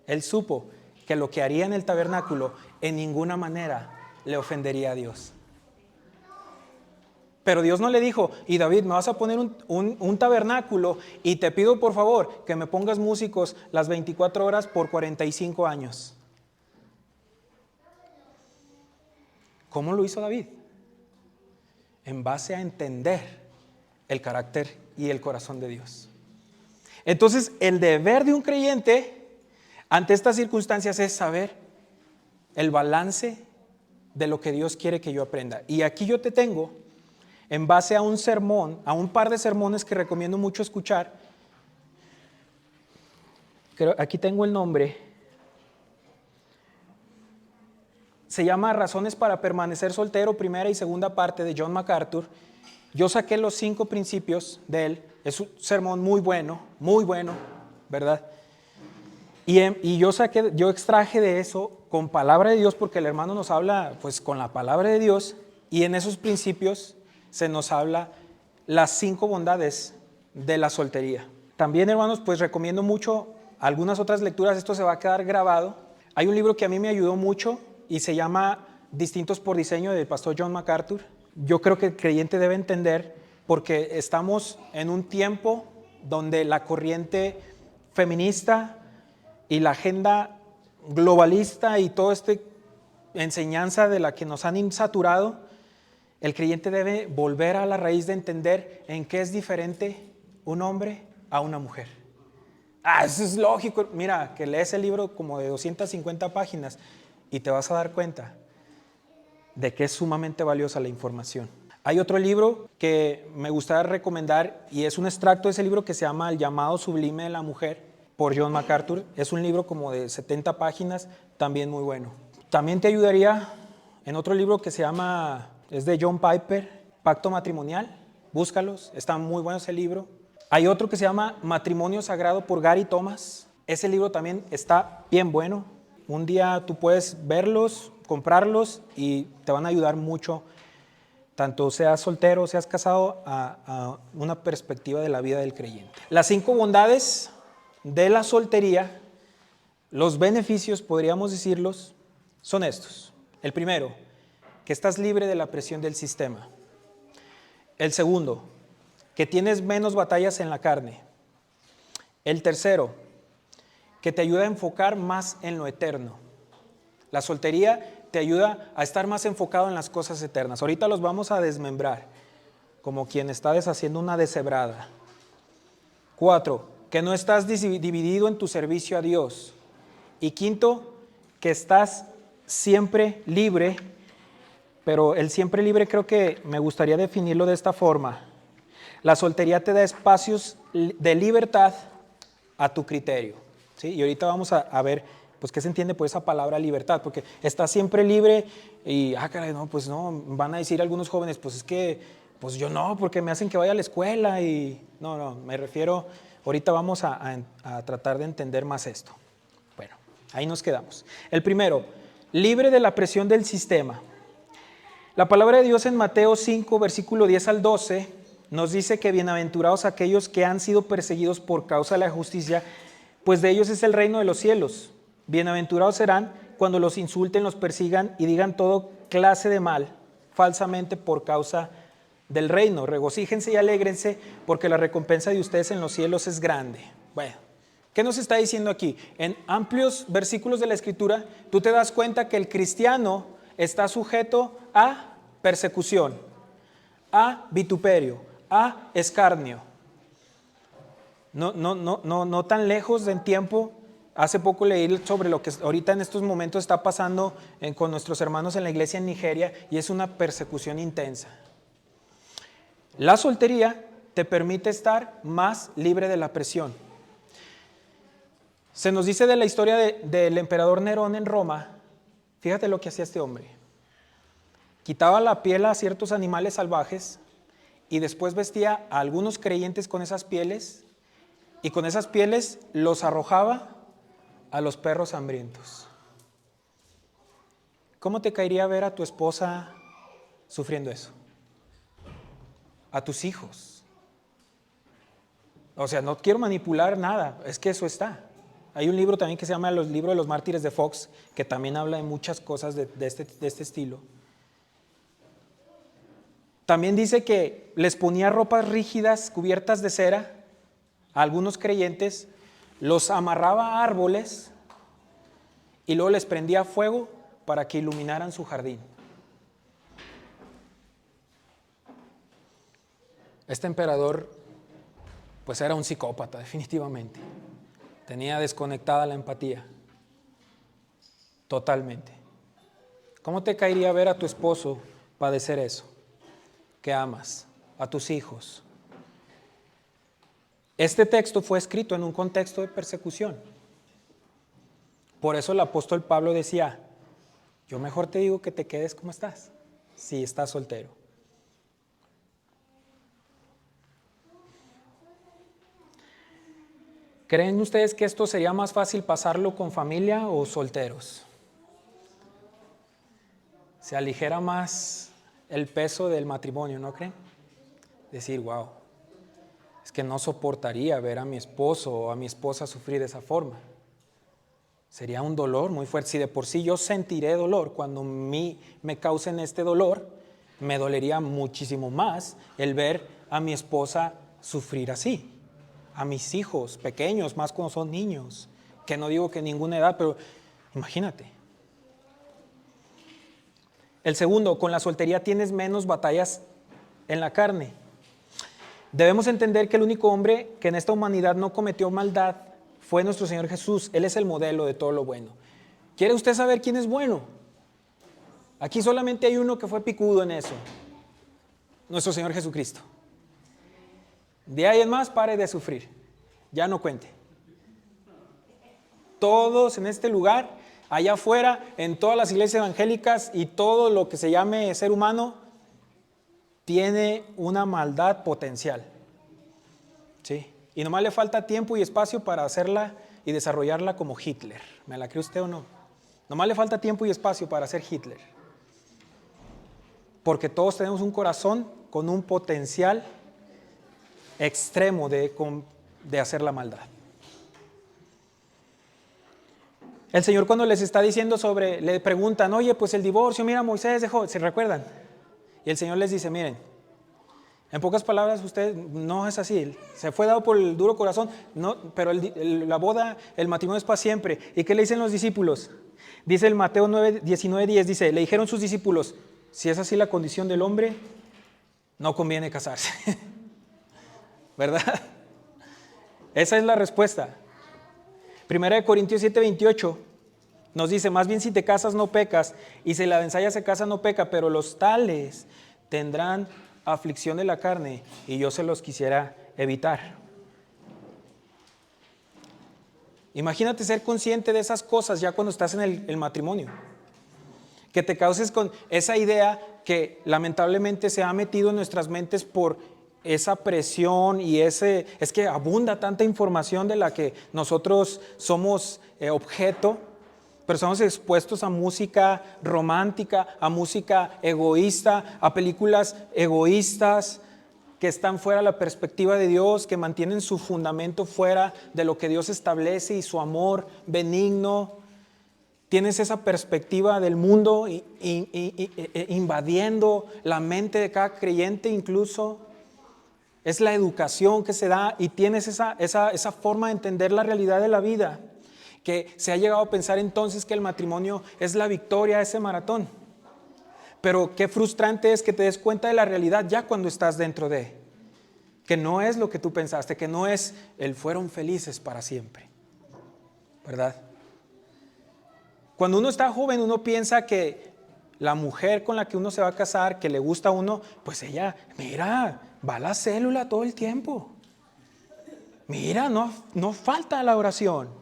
él supo que lo que haría en el tabernáculo en ninguna manera le ofendería a Dios. Pero Dios no le dijo, y David, me vas a poner un tabernáculo y te pido por favor que me pongas músicos las 24 horas por 45 años. ¿Cómo lo hizo David? En base a entender el carácter y el corazón de Dios. Entonces, el deber de un creyente ante estas circunstancias es saber el balance de lo que Dios quiere que yo aprenda. Y aquí yo te tengo, en base a un sermón, a un par de sermones que recomiendo mucho escuchar. Aquí tengo el nombre. Se llama Razones para permanecer soltero, primera y segunda parte, de John MacArthur. Yo saqué los 5 principios de él. Es un sermón muy bueno, ¿verdad? Y yo extraje de eso con palabra de Dios, porque el hermano nos habla pues con la palabra de Dios, y en esos principios se nos habla las 5 bondades de la soltería. También, hermanos, pues recomiendo mucho algunas otras lecturas. Esto se va a quedar grabado. Hay un libro que a mí me ayudó mucho y se llama Distintos por Diseño, del pastor John MacArthur. Yo creo que el creyente debe entender, porque estamos en un tiempo donde la corriente feminista y la agenda globalista y toda esta enseñanza de la que nos han saturado, el creyente debe volver a la raíz de entender en qué es diferente un hombre a una mujer. Eso es lógico. Mira, que lees el libro como de 250 páginas y te vas a dar cuenta de que es sumamente valiosa la información. Hay otro libro que me gustaría recomendar y es un extracto de ese libro que se llama El llamado sublime de la mujer, por John MacArthur. Es un libro como de 70 páginas, también muy bueno. También te ayudaría en otro libro que se llama, es de John Piper, Pacto Matrimonial. Búscalos, está muy bueno ese libro. Hay otro que se llama Matrimonio Sagrado, por Gary Thomas. Ese libro también está bien bueno. Un día tú puedes verlos, comprarlos y te van a ayudar mucho, tanto seas soltero o seas casado, a una perspectiva de la vida del creyente. Las 5 bondades de la soltería, los beneficios, podríamos decirlos, son estos. El primero, que estás libre de la presión del sistema. El segundo, que tienes menos batallas en la carne. El tercero, que te ayuda a enfocar más en lo eterno. La soltería te ayuda a estar más enfocado en las cosas eternas. Ahorita los vamos a desmembrar, como quien está deshaciendo una deshebrada. 4, que no estás dividido en tu servicio a Dios. Y quinto, que estás siempre libre, pero el siempre libre creo que me gustaría definirlo de esta forma. La soltería te da espacios de libertad a tu criterio, ¿sí? Y ahorita vamos a ver pues qué se entiende por esa palabra libertad, porque estás siempre libre y, caray, no, pues no, van a decir algunos jóvenes, pues es que, pues yo no, porque me hacen que vaya a la escuela y, no, me refiero, ahorita vamos a tratar de entender más esto. Bueno, ahí nos quedamos. El primero, libre de la presión del sistema. La palabra de Dios en Mateo 5, versículo 10 al 12, nos dice que bienaventurados aquellos que han sido perseguidos por causa de la justicia, pues de ellos es el reino de los cielos. Bienaventurados serán cuando los insulten, los persigan y digan toda clase de mal falsamente por causa del reino. Regocíjense y alégrense, porque la recompensa de ustedes en los cielos es grande. Bueno, ¿qué nos está diciendo aquí? En amplios versículos de la Escritura, tú te das cuenta que el cristiano está sujeto a persecución, a vituperio, a escarnio. No tan lejos en tiempo. Hace poco leí sobre lo que ahorita en estos momentos está pasando con nuestros hermanos en la iglesia en Nigeria, y es una persecución intensa. La soltería te permite estar más libre de la presión. Se nos dice de la historia del emperador Nerón en Roma. Fíjate lo que hacía este hombre. quitaba la piel a ciertos animales salvajes y después vestía a algunos creyentes con esas pieles y con esas pieles los arrojaba a los perros hambrientos. ¿Cómo te caería ver a tu esposa sufriendo eso? A tus hijos. O sea, no quiero manipular nada, es que eso está. Hay un libro también que se llama Los libros de los mártires de Fox, que también habla de muchas cosas de este estilo. También dice que les ponía ropas rígidas cubiertas de cera a algunos creyentes, los amarraba a árboles y luego les prendía fuego para que iluminaran su jardín. Este emperador pues era un psicópata, definitivamente. Tenía desconectada la empatía. Totalmente. ¿Cómo te caería ver a tu esposo padecer eso? Que amas, a tus hijos. Este texto fue escrito en un contexto de persecución. Por eso el apóstol Pablo decía, yo mejor te digo que te quedes como estás, si estás soltero. ¿Creen ustedes que esto sería más fácil pasarlo con familia o solteros? Se aligera más el peso del matrimonio, ¿no creen? Decir, wow, es que no soportaría ver a mi esposo o a mi esposa sufrir de esa forma. Sería un dolor muy fuerte. Si de por sí yo sentiré dolor, cuando me causen este dolor, me dolería muchísimo más el ver a mi esposa sufrir así. A mis hijos pequeños, más cuando son niños, que no digo que ninguna edad, pero imagínate. El segundo, con la soltería tienes menos batallas en la carne. Debemos entender que el único hombre que en esta humanidad no cometió maldad fue nuestro Señor Jesús. Él es el modelo de todo lo bueno. ¿Quiere usted saber quién es bueno? Aquí solamente hay uno que fue picudo en eso. Nuestro Señor Jesucristo. De ahí en más, pare de sufrir. Ya no cuente. Todos en este lugar, allá afuera, en todas las iglesias evangélicas y todo lo que se llame ser humano, tiene una maldad potencial. ¿Sí? Y nomás le falta tiempo y espacio para hacerla y desarrollarla como Hitler. ¿Me la cree usted o no? Nomás le falta tiempo y espacio para ser Hitler. Porque todos tenemos un corazón con un potencial extremo de hacer la maldad. El Señor cuando les está diciendo le preguntan, oye, pues el divorcio, mira, Moisés dejó, ¿se recuerdan? Y el Señor les dice, miren, en pocas palabras, usted no es así, se fue dado por el duro corazón, no, pero la boda, el matrimonio es para siempre. ¿Y qué le dicen los discípulos? Dice el Mateo 19:10, dice, le dijeron sus discípulos, si es así la condición del hombre, no conviene casarse. ¿Verdad? Esa es la respuesta. 1 Corintios 7:28 nos dice, más bien si te casas no pecas, y si la ensaya se casa no peca, pero los tales tendrán aflicción de la carne, y yo se los quisiera evitar. Imagínate ser consciente de esas cosas ya cuando estás en el matrimonio. Que te causes con esa idea que lamentablemente se ha metido en nuestras mentes por esa presión y es que abunda tanta información de la que nosotros somos objeto, pero estamos expuestos a música romántica, a música egoísta, a películas egoístas que están fuera de la perspectiva de Dios, que mantienen su fundamento fuera de lo que Dios establece y su amor benigno. Tienes esa perspectiva del mundo invadiendo la mente de cada creyente incluso. Es la educación que se da y tienes esa forma de entender la realidad de la vida, que se ha llegado a pensar entonces que el matrimonio es la victoria de ese maratón. Pero qué frustrante es que te des cuenta de la realidad ya cuando estás dentro de, que no es lo que tú pensaste, que no es el fueron felices para siempre, ¿verdad? Cuando uno está joven, uno piensa que la mujer con la que uno se va a casar, que le gusta a uno, pues ella, mira, va a la célula todo el tiempo. Mira, no falta la oración.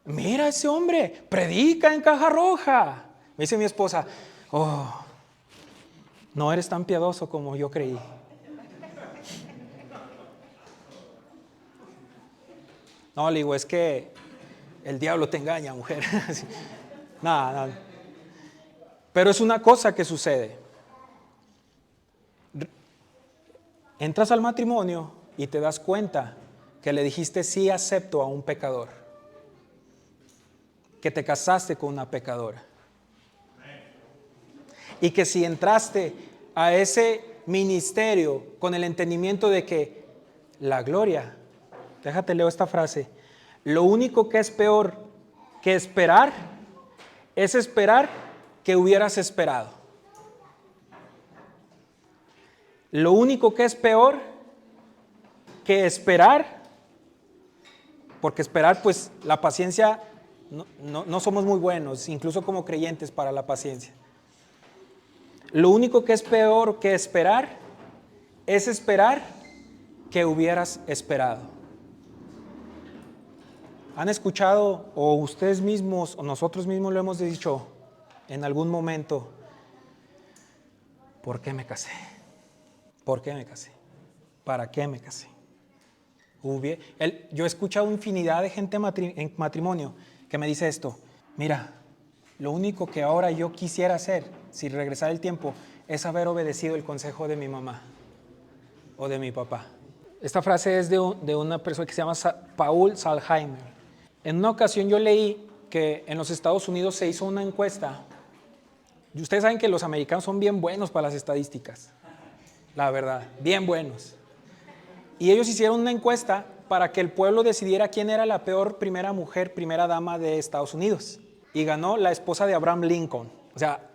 Mira ese hombre, predica en caja roja. Me dice mi esposa, Oh, no eres tan piadoso como yo creí. No, le digo, es que el diablo te engaña, mujer. Nada, nada. Pero es una cosa que sucede. Entras al matrimonio y te das cuenta que le dijiste sí acepto a un pecador, que te casaste con una pecadora, y que si entraste a ese ministerio con el entendimiento de que la gloria, déjate leo esta frase, lo único que es peor que esperar es esperar que hubieras esperado. Lo único que es peor que esperar, porque esperar, pues la paciencia, no somos muy buenos, incluso como creyentes para la paciencia. Lo único que es peor que esperar es esperar que hubieras esperado. ¿Han escuchado o ustedes mismos o nosotros mismos lo hemos dicho en algún momento? ¿Por qué me casé? ¿Por qué me casé? ¿Para qué me casé? Yo he escuchado infinidad de gente en matrimonio que me dice esto: mira, lo único que ahora yo quisiera hacer, si regresara el tiempo, es haber obedecido el consejo de mi mamá o de mi papá. Esta frase es de una persona que se llama Paul Salheimer. En una ocasión yo leí que en los Estados Unidos se hizo una encuesta. Y ustedes saben que los americanos son bien buenos para las estadísticas, la verdad, bien buenos. Y ellos hicieron una encuesta para que el pueblo decidiera quién era la peor primera mujer, primera dama de Estados Unidos. Y ganó la esposa de Abraham Lincoln. O sea,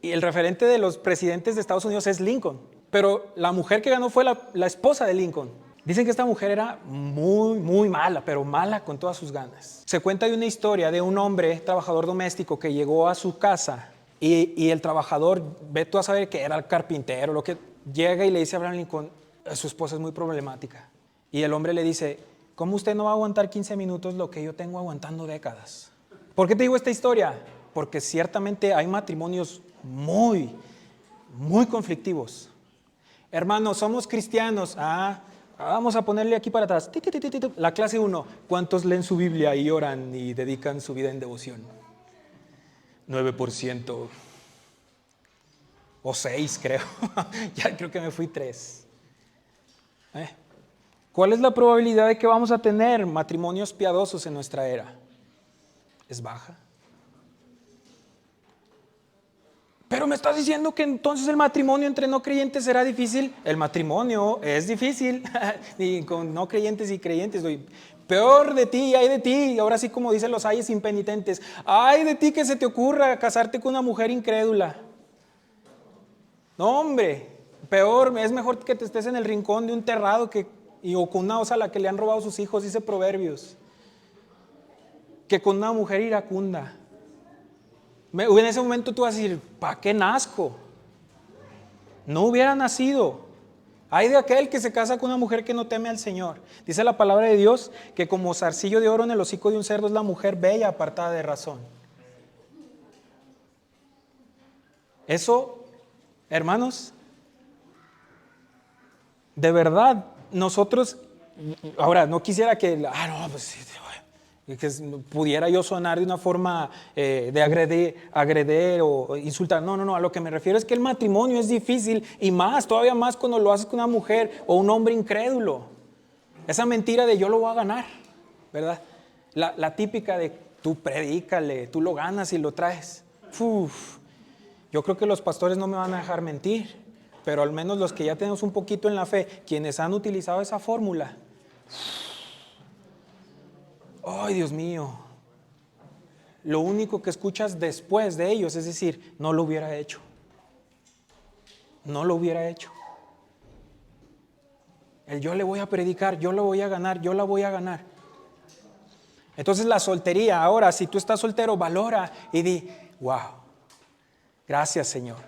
y el referente de los presidentes de Estados Unidos es Lincoln. Pero la mujer que ganó fue la esposa de Lincoln. Dicen que esta mujer era muy, muy mala, pero mala con todas sus ganas. Se cuenta de una historia de un hombre, trabajador doméstico, que llegó a su casa y el trabajador, ve tú a saber que era el carpintero, lo que llega y le dice a Abraham Lincoln: su esposa es muy problemática. Y el hombre le dice: ¿cómo usted no va a aguantar 15 minutos lo que yo tengo aguantando décadas? ¿Por qué te digo esta historia? Porque ciertamente hay matrimonios muy, muy conflictivos. Hermanos, somos cristianos. Vamos a ponerle aquí para atrás. La clase 1. ¿Cuántos leen su Biblia y oran y dedican su vida en devoción? 9%. O 6, creo. Ya creo que me fui 3. ¿Cuál es la probabilidad de que vamos a tener matrimonios piadosos en nuestra era? Es baja. Pero me estás diciendo que entonces el matrimonio entre no creyentes será difícil. El matrimonio es difícil, y con no creyentes y creyentes. Peor de ti, ay de ti. Ahora sí, como dicen los ayes impenitentes: ay de ti que se te ocurra casarte con una mujer incrédula. No, hombre, peor, es mejor que te estés en el rincón de un terrado o con una osa a la que le han robado sus hijos, dice Proverbios, que con una mujer iracunda. En ese momento tú vas a decir: ¿para qué nazco? No hubiera nacido. Hay de aquel que se casa con una mujer que no teme al Señor. Dice la palabra de Dios que como zarcillo de oro en el hocico de un cerdo es la mujer bella apartada de razón. Eso, hermanos, de verdad, nosotros, ahora no quisiera que, que pudiera yo sonar de una forma de agreder o insultar. No, a lo que me refiero es que el matrimonio es difícil, y todavía más cuando lo haces con una mujer o un hombre incrédulo. Esa mentira de yo lo voy a ganar, ¿verdad? La típica de tú predícale, tú lo ganas y lo traes. Yo creo que los pastores no me van a dejar mentir, pero al menos los que ya tenemos un poquito en la fe, quienes han utilizado esa fórmula, ¡ay, Dios mío! Lo único que escuchas después de ellos es decir: no lo hubiera hecho. No lo hubiera hecho. Yo le voy a predicar, yo lo voy a ganar, yo la voy a ganar. Entonces la soltería, ahora si tú estás soltero, valora y di: wow, gracias Señor,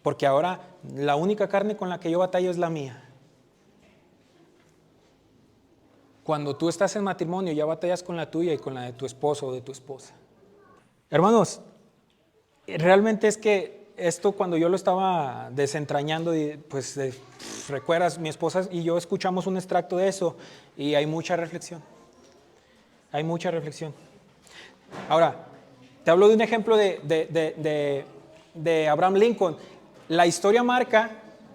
porque ahora la única carne con la que yo batallo es la mía. Cuando tú estás en matrimonio ya batallas con la tuya y con la de tu esposo o de tu esposa. Hermanos, realmente es que esto cuando yo lo estaba desentrañando, pues recuerdas, mi esposa y yo escuchamos un extracto de eso y hay mucha reflexión. Hay mucha reflexión. Ahora, te hablo de un ejemplo de Abraham Lincoln. La historia marca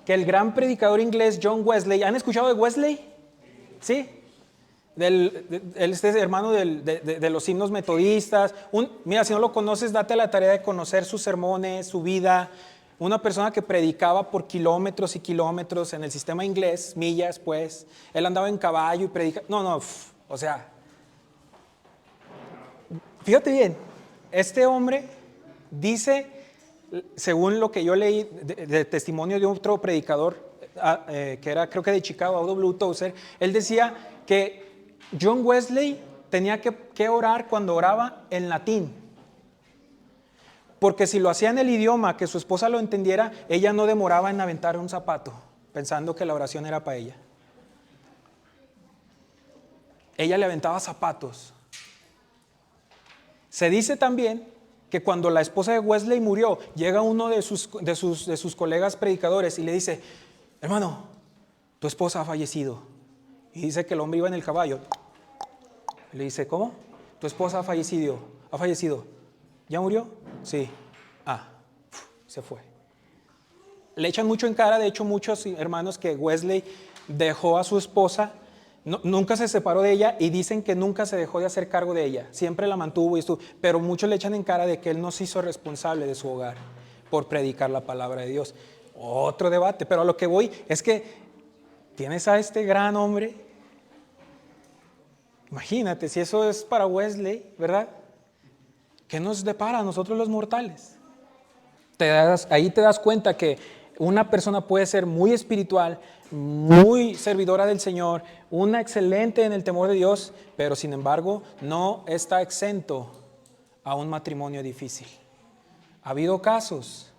que el gran predicador inglés John Wesley, ¿han escuchado de Wesley? ¿Sí? Él es hermano de los himnos metodistas. Mira, si no lo conoces, date la tarea de conocer sus sermones, su vida. Una persona que predicaba por kilómetros y kilómetros en el sistema inglés, millas pues. Él andaba en caballo y predicaba. O sea, fíjate bien, este hombre dice, según lo que yo leí de testimonio de otro predicador, que era creo que de Chicago, A.W. Tozer, él decía que John Wesley tenía que orar cuando oraba en latín, porque si lo hacía en el idioma que su esposa lo entendiera, ella no demoraba en aventar un zapato, pensando que la oración era para ella. Ella le aventaba zapatos. Se dice también que cuando la esposa de Wesley murió, llega uno de sus colegas predicadores y le dice, hermano, tu esposa ha fallecido. Y dice que el hombre iba en el caballo. Le dice, ¿cómo? Tu esposa ha fallecido. ¿Ya murió? Sí. Se fue. Le echan mucho en cara, de hecho, muchos hermanos que Wesley dejó a su esposa, nunca se separó de ella y dicen que nunca se dejó de hacer cargo de ella. Siempre la mantuvo y estuvo. Pero muchos le echan en cara de que él no se hizo responsable de su hogar por predicar la palabra de Dios. Otro debate, pero a lo que voy es que tienes a este gran hombre. Imagínate, si eso es para Wesley, ¿verdad? ¿Qué nos depara a nosotros los mortales? Ahí te das cuenta que una persona puede ser muy espiritual, muy servidora del Señor, una excelente en el temor de Dios, pero sin embargo no está exento a un matrimonio difícil. Ha habido casos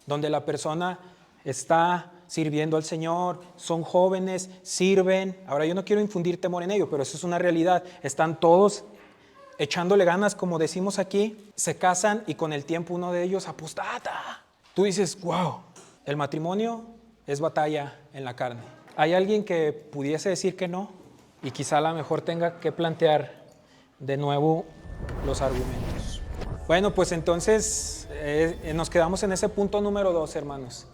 donde la persona está sirviendo al Señor, son jóvenes, sirven. Ahora yo no quiero infundir temor en ello, pero eso es una realidad. Están todos echándole ganas, como decimos aquí, se casan y con el tiempo uno de ellos apostata. Tú dices, wow, el matrimonio es batalla en la carne. ¿Hay alguien que pudiese decir que no? Y quizá a lo mejor tenga que plantear de nuevo los argumentos. Bueno, pues entonces nos quedamos en ese punto número 2, hermanos.